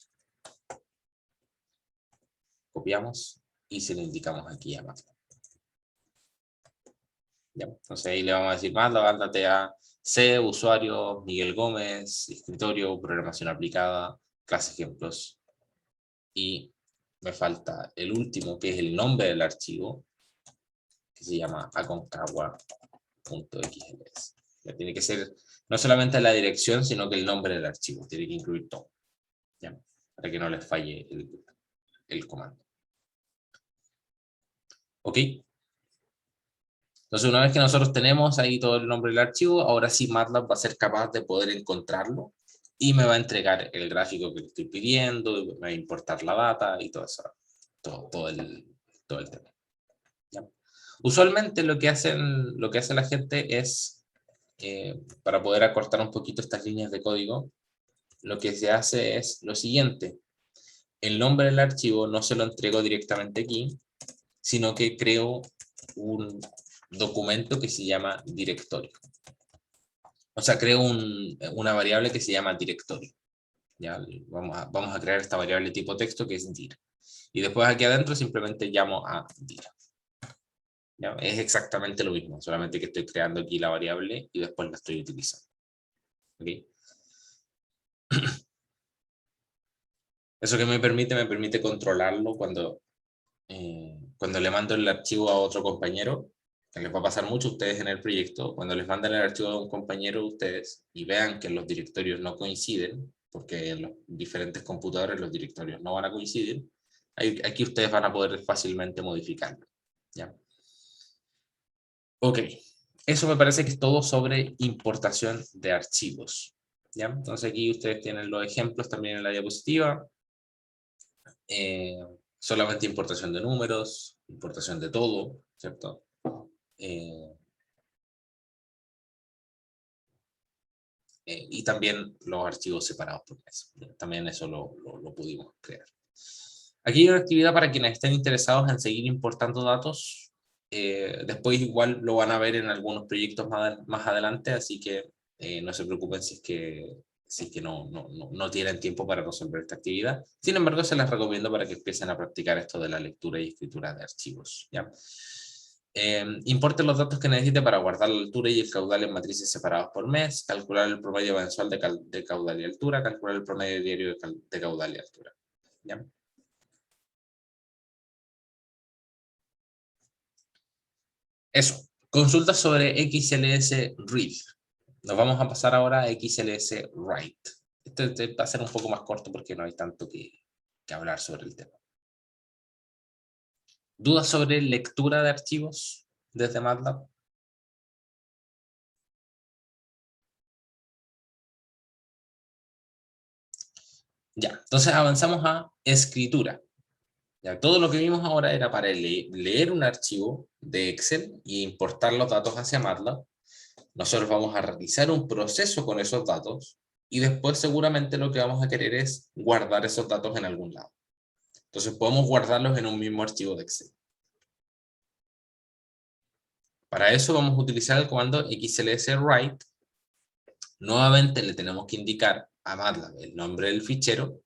copiamos y se lo indicamos aquí a MATLAB. ¿Ya? Entonces ahí le vamos a decir, MATLAB, ándate a C, usuario, Miguel Gómez, escritorio, programación aplicada, clase ejemplos. Y me falta el último, que es el nombre del archivo, que se llama aconcagua.xls. Tiene que ser no solamente la dirección, sino que el nombre del archivo. Tiene que incluir todo. ¿Ya? Para que no les falle el comando. ¿Ok? Entonces, una vez que nosotros tenemos ahí todo el nombre del archivo, ahora sí MATLAB va a ser capaz de poder encontrarlo y me va a entregar el gráfico que le estoy pidiendo, me va a importar la data y todo eso. Todo el tema. ¿Ya? Usualmente lo que hace la gente es, para poder acortar un poquito estas líneas de código, lo que se hace es lo siguiente. El nombre del archivo no se lo entrego directamente aquí, sino que creo un documento que se llama directorio. O sea, creo una variable que se llama directorio. Ya, vamos a crear esta variable tipo texto que es dir. Y después aquí adentro simplemente llamo a dir. ¿Ya? Es exactamente lo mismo, solamente que estoy creando aquí la variable y después la estoy utilizando. ¿Okay? Eso que me permite controlarlo cuando le mando el archivo a otro compañero, que les va a pasar mucho a ustedes en el proyecto, cuando les mandan el archivo a un compañero de ustedes y vean que los directorios no coinciden, porque en los diferentes computadores los directorios no van a coincidir, aquí ustedes van a poder fácilmente modificarlo. ¿Ya? Ok, eso me parece que es todo sobre importación de archivos. ¿Ya? Entonces aquí ustedes tienen los ejemplos también en la diapositiva. Solamente importación de números, importación de todo, ¿cierto? y también los archivos separados por mes. También eso lo pudimos crear. Aquí hay una actividad para quienes estén interesados en seguir importando datos. Después igual lo van a ver en algunos proyectos más adelante, así que no se preocupen si es que no tienen tiempo para resolver esta actividad. Sin embargo, se las recomiendo para que empiecen a practicar esto de la lectura y escritura de archivos, ¿ya? Importe los datos que necesite para guardar la altura y el caudal en matrices separados por mes, calcular el promedio mensual de caudal y altura, calcular el promedio diario de caudal y altura, ¿ya? Eso, consultas sobre XLS Read. Nos vamos a pasar ahora a XLS Write. Este va a ser un poco más corto porque no hay tanto que hablar sobre el tema. ¿Dudas sobre lectura de archivos desde MATLAB? Ya, entonces avanzamos a escritura. Ya, todo lo que vimos ahora era para leer un archivo de Excel y importar los datos hacia MATLAB. Nosotros vamos a realizar un proceso con esos datos y después seguramente lo que vamos a querer es guardar esos datos en algún lado. Entonces podemos guardarlos en un mismo archivo de Excel. Para eso vamos a utilizar el comando xlswrite. Nuevamente le tenemos que indicar a MATLAB el nombre del fichero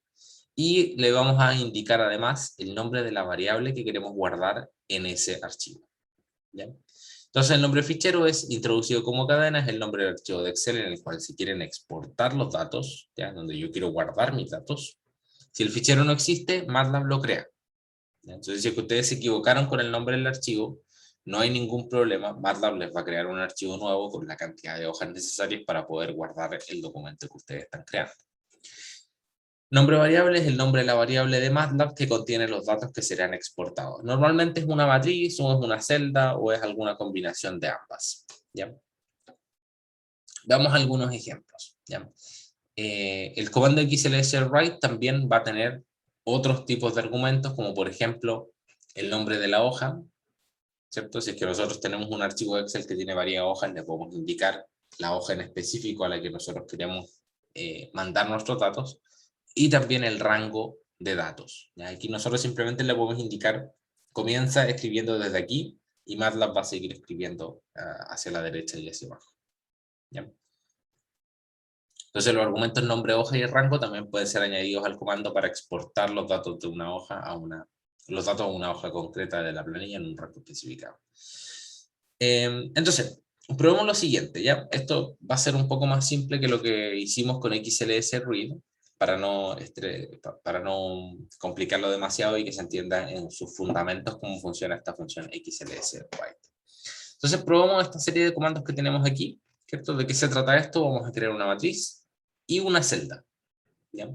y le vamos a indicar además el nombre de la variable que queremos guardar en ese archivo, ¿ya? Entonces el nombre del fichero es introducido como cadena, es el nombre del archivo de Excel en el cual si quieren exportar los datos, ¿ya? Donde yo quiero guardar mis datos. Si el fichero no existe, MATLAB lo crea, ¿ya? Entonces si es que ustedes se equivocaron con el nombre del archivo, no hay ningún problema, MATLAB les va a crear un archivo nuevo con la cantidad de hojas necesarias para poder guardar el documento que ustedes están creando. Nombre variable es el nombre de la variable de MATLAB que contiene los datos que serán exportados. Normalmente es una matriz, o es una celda, o es alguna combinación de ambas, ¿ya? Veamos algunos ejemplos, ¿ya? El comando xlswrite también va a tener otros tipos de argumentos, como por ejemplo el nombre de la hoja, ¿cierto? Si es que nosotros tenemos un archivo Excel que tiene varias hojas, le podemos indicar la hoja en específico a la que nosotros queremos mandar nuestros datos, y también el rango de datos, ¿ya? Aquí nosotros simplemente le podemos indicar, comienza escribiendo desde aquí, y MATLAB va a seguir escribiendo hacia la derecha y hacia abajo, ¿ya? Entonces los argumentos nombre, hoja y rango también pueden ser añadidos al comando para exportar los datos de una hoja los datos a una hoja concreta de la planilla en un rango especificado. Entonces, probemos lo siguiente, ¿ya? Esto va a ser un poco más simple que lo que hicimos con XLSRead, para no complicarlo demasiado y que se entienda en sus fundamentos cómo funciona esta función XLSWrite. Entonces probamos esta serie de comandos que tenemos aquí, ¿cierto? ¿De qué se trata esto? Vamos a crear una matriz y una celda, ¿ya?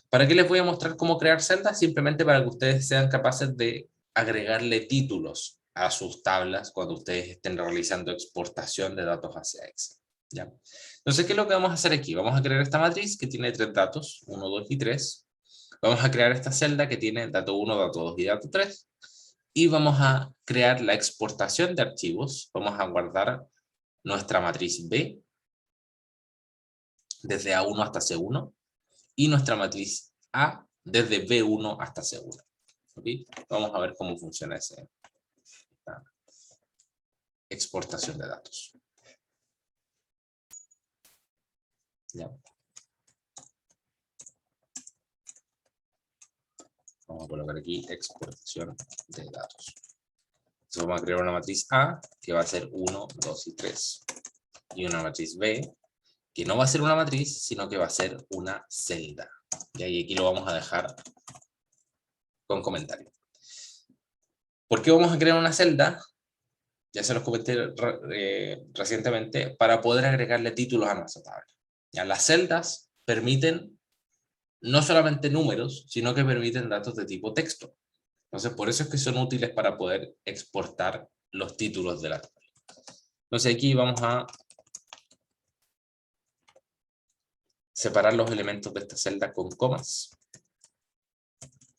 ¿Para qué les voy a mostrar cómo crear celdas? Simplemente para que ustedes sean capaces de agregarle títulos a sus tablas cuando ustedes estén realizando exportación de datos hacia Excel, ¿ya? Entonces, ¿qué es lo que vamos a hacer aquí? Vamos a crear esta matriz que tiene 3 datos, 1, 2 y 3. Vamos a crear esta celda que tiene dato 1, dato 2 y dato 3. Y vamos a crear la exportación de archivos. Vamos a guardar nuestra matriz B desde A1 hasta C1 y nuestra matriz A desde B1 hasta C1. ¿Okay? Vamos a ver cómo funciona esta exportación de datos. ¿Ya? Vamos a colocar aquí exportación de datos. Entonces vamos a crear una matriz A que va a ser 1, 2 y 3. Y una matriz B que no va a ser una matriz, sino que va a ser una celda. Y aquí lo vamos a dejar con comentario. ¿Por qué vamos a crear una celda? Ya se los comenté recientemente, para poder agregarle títulos a nuestra tabla. Ya, las celdas permiten no solamente números, sino que permiten datos de tipo texto. Entonces, por eso es que son útiles para poder exportar los títulos de la tabla. Entonces, aquí vamos a separar los elementos de esta celda con comas.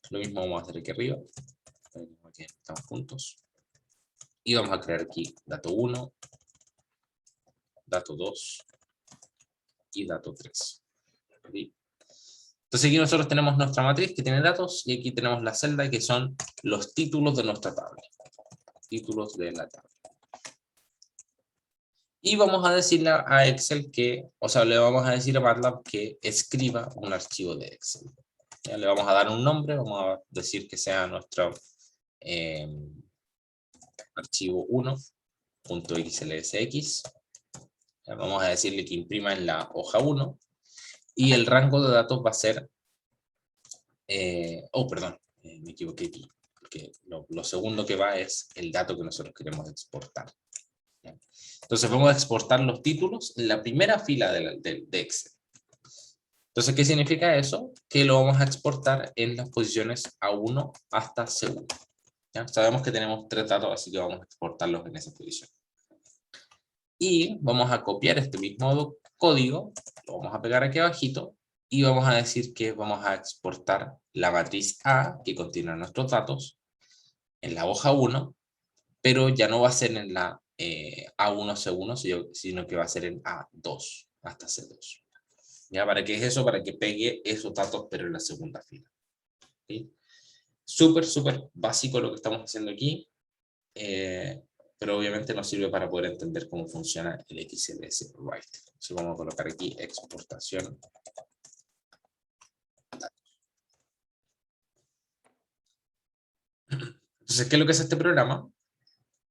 Lo mismo vamos a hacer aquí arriba. Aquí estamos juntos. Y vamos a crear aquí dato 1, dato 2 y dato 3. ¿Okay? Entonces aquí nosotros tenemos nuestra matriz que tiene datos y aquí tenemos la celda que son los títulos de nuestra tabla. Títulos de la tabla. Y vamos a decirle a Excel que, o sea, le vamos a decir a MATLAB que escriba un archivo de Excel. ¿Ya? Le vamos a dar un nombre, vamos a decir que sea nuestro archivo 1.xlsx. Vamos a decirle que imprima en la hoja 1 y el rango de datos va a ser, perdón, me equivoqué aquí, porque lo segundo que va es el dato que nosotros queremos exportar. Entonces vamos a exportar los títulos en la primera fila de Excel. Entonces, ¿qué significa eso? Que lo vamos a exportar en las posiciones A1 hasta C1. ¿Ya? Sabemos que tenemos 3 datos, así que vamos a exportarlos en esa posición. Y vamos a copiar este mismo código, lo vamos a pegar aquí abajito, y vamos a decir que vamos a exportar la matriz A, que contiene nuestros datos, en la hoja 1, pero ya no va a ser en la A1, C1, sino que va a ser en A2, hasta C2. ¿Ya? ¿Para qué es eso? Para que pegue esos datos, pero en la segunda fila. ¿Sí? Súper básico lo que estamos haciendo aquí, pero obviamente nos sirve para poder entender cómo funciona el XLS Write. Entonces vamos a colocar aquí exportación. Entonces, ¿qué es lo que hace este programa?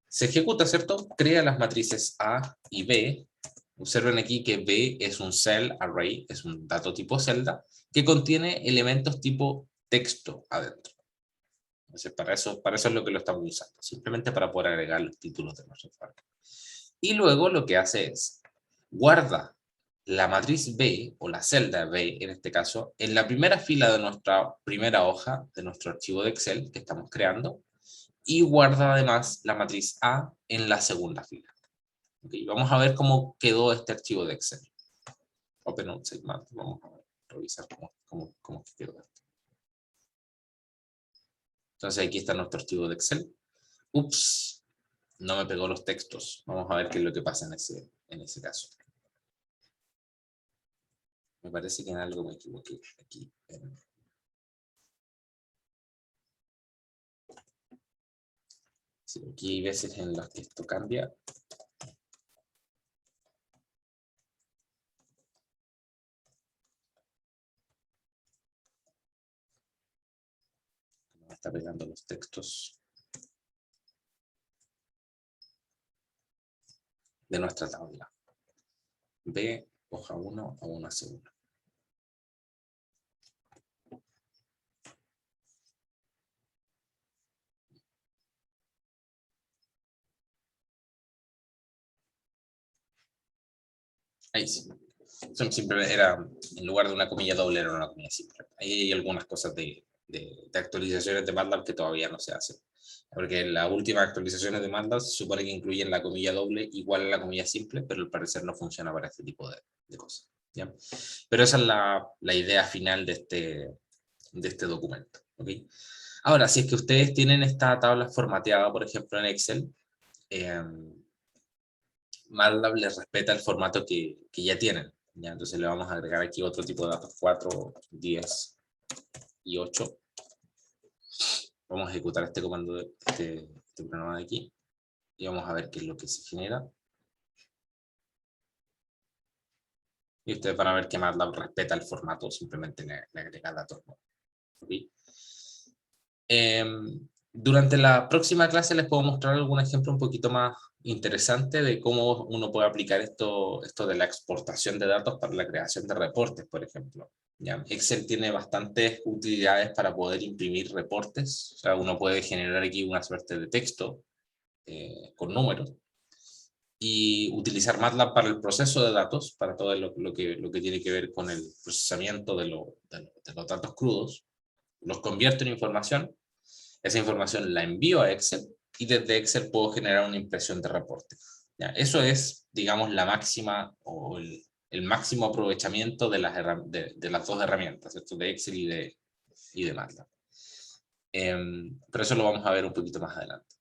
Se ejecuta, ¿cierto? Crea las matrices A y B. Observen aquí que B es un cell array, es un dato tipo celda, que contiene elementos tipo texto adentro. Entonces, para eso es lo que lo estamos usando, simplemente para poder agregar los títulos de nuestro file. Y luego lo que hace es, guarda la matriz B, o la celda B en este caso, en la primera fila de nuestra primera hoja, de nuestro archivo de Excel que estamos creando, y guarda además la matriz A en la segunda fila. Okay, vamos a ver cómo quedó este archivo de Excel. Open Outside Math, vamos a revisar cómo quedó esto. Entonces aquí está nuestro archivo de Excel. Ups, no me pegó los textos. Vamos a ver qué es lo que pasa en ese caso. Me parece que en algo me equivoqué aquí. Sí, aquí hay veces en las que esto cambia. Me está pegando los textos de nuestra tabla. B, hoja 1, A1, C1. Ahí sí. Siempre era, en lugar de una comilla doble, era una comilla simple. Ahí hay algunas cosas de actualizaciones de MATLAB que todavía no se hacen. Porque las últimas actualizaciones de MATLAB se supone que incluyen la comilla doble igual a la comilla simple, pero al parecer no funciona para este tipo de cosas. ¿Ya? Pero esa es la idea final de este documento. ¿Okay? Ahora, si es que ustedes tienen esta tabla formateada, por ejemplo, en Excel, MATLAB les respeta el formato que ya tienen. ¿Ya? Entonces le vamos a agregar aquí otro tipo de datos, 4, 10 y 8. Vamos a ejecutar este comando, este programa de aquí, y vamos a ver qué es lo que se genera. Y ustedes van a ver que MATLAB respeta el formato, simplemente le agrega datos. ¿Okay? Durante la próxima clase les puedo mostrar algún ejemplo un poquito más interesante de cómo uno puede aplicar esto de la exportación de datos para la creación de reportes, por ejemplo. ¿Ya? Excel tiene bastantes utilidades para poder imprimir reportes. O sea, uno puede generar aquí una suerte de texto con números y utilizar MATLAB para el proceso de datos, para todo lo que tiene que ver con el procesamiento de los datos crudos. Los convierto en información. Esa información la envío a Excel y desde Excel puedo generar una impresión de reporte. ¿Ya? Eso es, digamos, la máxima o el máximo aprovechamiento de las dos herramientas, ¿cierto? De Excel y de MATLAB. Pero eso lo vamos a ver un poquito más adelante.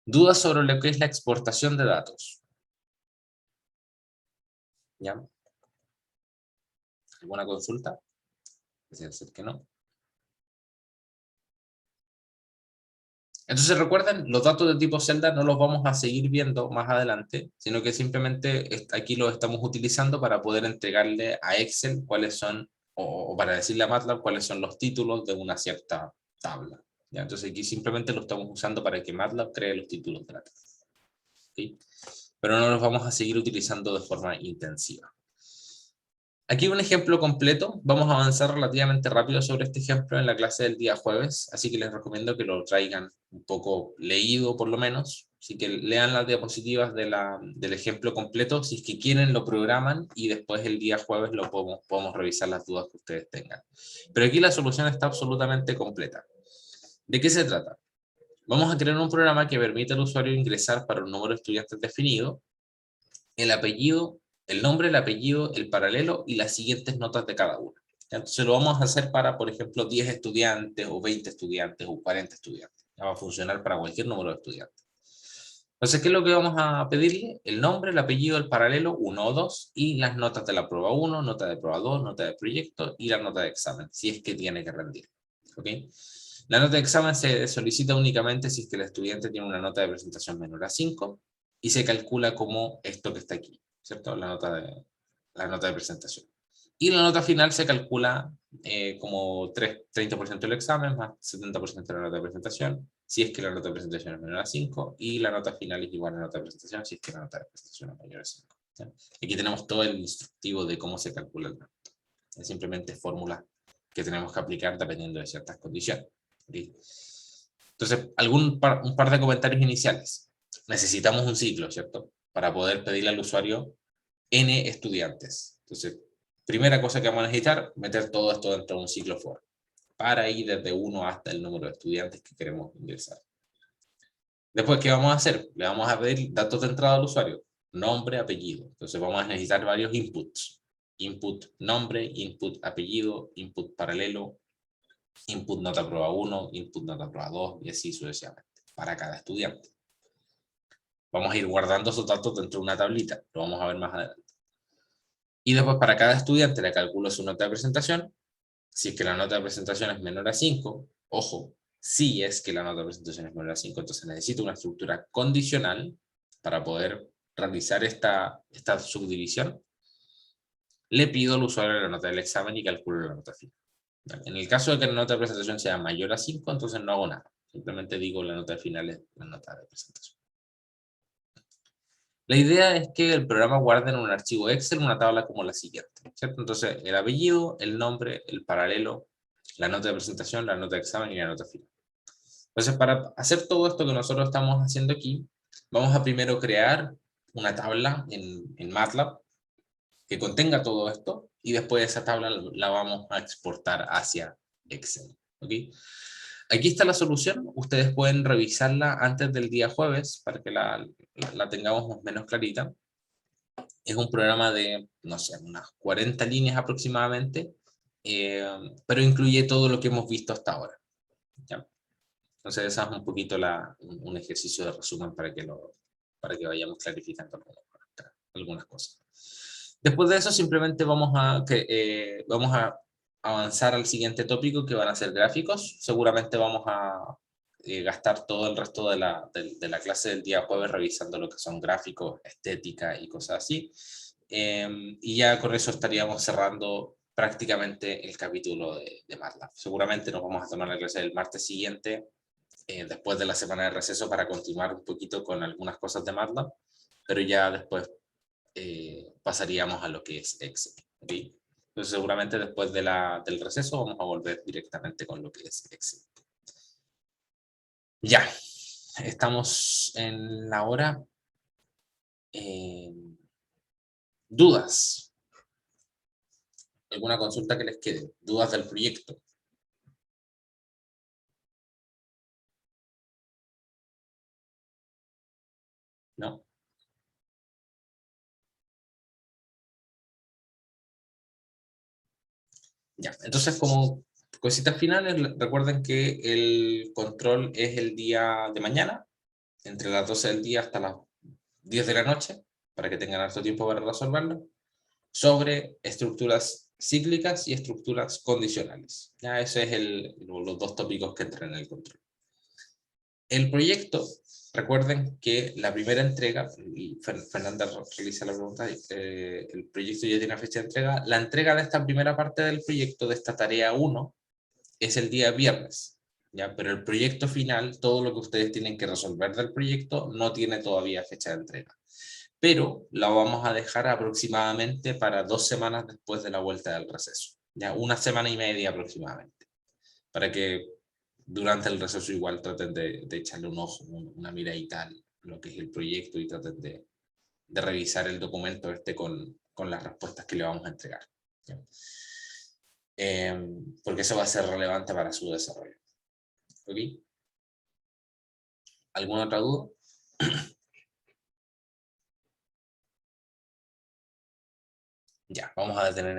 ¿Dudas sobre lo que es la exportación de datos? ¿Ya? ¿Alguna consulta? Parece ser que no. Entonces recuerden, los datos de tipo celda no los vamos a seguir viendo más adelante, sino que simplemente aquí los estamos utilizando para poder entregarle a Excel cuáles son, o para decirle a MATLAB cuáles son los títulos de una cierta tabla. ¿Ya? Entonces aquí simplemente lo estamos usando para que MATLAB cree los títulos de la tabla. ¿Sí? Pero no los vamos a seguir utilizando de forma intensiva. Aquí un ejemplo completo, vamos a avanzar relativamente rápido sobre este ejemplo en la clase del día jueves, así que les recomiendo que lo traigan un poco leído por lo menos, así que lean las diapositivas del ejemplo completo, si es que quieren lo programan y después el día jueves lo podemos revisar las dudas que ustedes tengan. Pero aquí la solución está absolutamente completa. ¿De qué se trata? Vamos a crear un programa que permite al usuario ingresar para un número de estudiantes definido, el apellido, el nombre, el apellido, el paralelo y las siguientes notas de cada uno. Entonces lo vamos a hacer para, por ejemplo, 10 estudiantes o 20 estudiantes o 40 estudiantes. Ya va a funcionar para cualquier número de estudiantes. Entonces, ¿qué es lo que vamos a pedirle? El nombre, el apellido, el paralelo, 1 o 2, y las notas de la prueba 1, nota de prueba 2, nota de proyecto y la nota de examen, si es que tiene que rendir. ¿Ok? La nota de examen se solicita únicamente si es que el estudiante tiene una nota de presentación menor a 5 y se calcula como esto que está aquí, ¿cierto? La nota de presentación. Y la nota final se calcula como 30% del examen más 70% de la nota de presentación, si es que la nota de presentación es menor a 5, y la nota final es igual a la nota de presentación si es que la nota de presentación es mayor a 5. ¿Sí? Aquí tenemos todo el instructivo de cómo se calcula el nota. Es simplemente fórmulas que tenemos que aplicar dependiendo de ciertas condiciones. ¿Sí? Entonces, un par de comentarios iniciales. Necesitamos un ciclo, ¿cierto? Para poder pedirle al usuario N estudiantes. Entonces, primera cosa que vamos a necesitar, meter todo esto dentro de un ciclo for, para ir desde 1 hasta el número de estudiantes que queremos ingresar. Después, ¿qué vamos a hacer? Le vamos a pedir datos de entrada al usuario, nombre, apellido. Entonces vamos a necesitar varios inputs. Input nombre, input apellido, input paralelo, input nota prueba 1, input nota prueba 2 y así sucesivamente, para cada estudiante. Vamos a ir guardando esos datos dentro de una tablita, lo vamos a ver más adelante. Y después para cada estudiante le calculo su nota de presentación. Si es que la nota de presentación es menor a 5, ojo, si es que la nota de presentación es menor a 5, entonces necesito una estructura condicional para poder realizar esta subdivisión. Le pido al usuario la nota del examen y calculo la nota final. En el caso de que la nota de presentación sea mayor a 5, entonces no hago nada. Simplemente digo la nota final es la nota de presentación. La idea es que el programa guarde en un archivo Excel una tabla como la siguiente, ¿cierto? Entonces, el apellido, el nombre, el paralelo, la nota de presentación, la nota de examen y la nota final. Entonces, para hacer todo esto que nosotros estamos haciendo aquí, vamos a primero crear una tabla en MATLAB que contenga todo esto y después esa tabla la vamos a exportar hacia Excel. ¿Okay? Aquí está la solución, ustedes pueden revisarla antes del día jueves para que la tengamos más o menos clarita. Es un programa de, no sé, unas 40 líneas aproximadamente, pero incluye todo lo que hemos visto hasta ahora. ¿Ya? Entonces ese es un poquito un ejercicio de resumen para que vayamos clarificando algunas cosas. Después de eso simplemente vamos a avanzar al siguiente tópico, que van a ser gráficos. Seguramente vamos a gastar todo el resto de la clase del día jueves revisando lo que son gráficos, estética y cosas así. Y ya con eso estaríamos cerrando prácticamente el capítulo de MATLAB. Seguramente nos vamos a tomar la clase del martes siguiente, después de la semana de receso, para continuar un poquito con algunas cosas de MATLAB, pero ya después pasaríamos a lo que es Excel. ¿Okay? Entonces seguramente después del receso vamos a volver directamente con lo que es Excel. Ya, estamos en la hora. ¿Dudas? ¿Alguna consulta que les quede? ¿Dudas del proyecto? ¿No? Ya, entonces como cositas finales, recuerden que el control es el día de mañana, entre las 12 del día hasta las 10 de la noche, para que tengan harto tiempo para resolverlo, sobre estructuras cíclicas y estructuras condicionales. Ya ese es los dos tópicos que entran en el control. El proyecto, recuerden que la primera entrega, y Fernanda realiza la pregunta, el proyecto ya tiene fecha de entrega. La entrega de esta primera parte del proyecto, de esta tarea 1, es el día viernes, ¿ya? Pero el proyecto final, todo lo que ustedes tienen que resolver del proyecto, no tiene todavía fecha de entrega. Pero la vamos a dejar aproximadamente para 2 semanas después de la vuelta del receso, ya 1 semana y media aproximadamente, para que durante el receso igual traten de echarle un ojo, una miradita a lo que es el proyecto y traten de revisar el documento con las respuestas que le vamos a entregar, ¿ya? Porque eso va a ser relevante para su desarrollo. ¿Ok? ¿Alguna otra duda? Ya, vamos a detener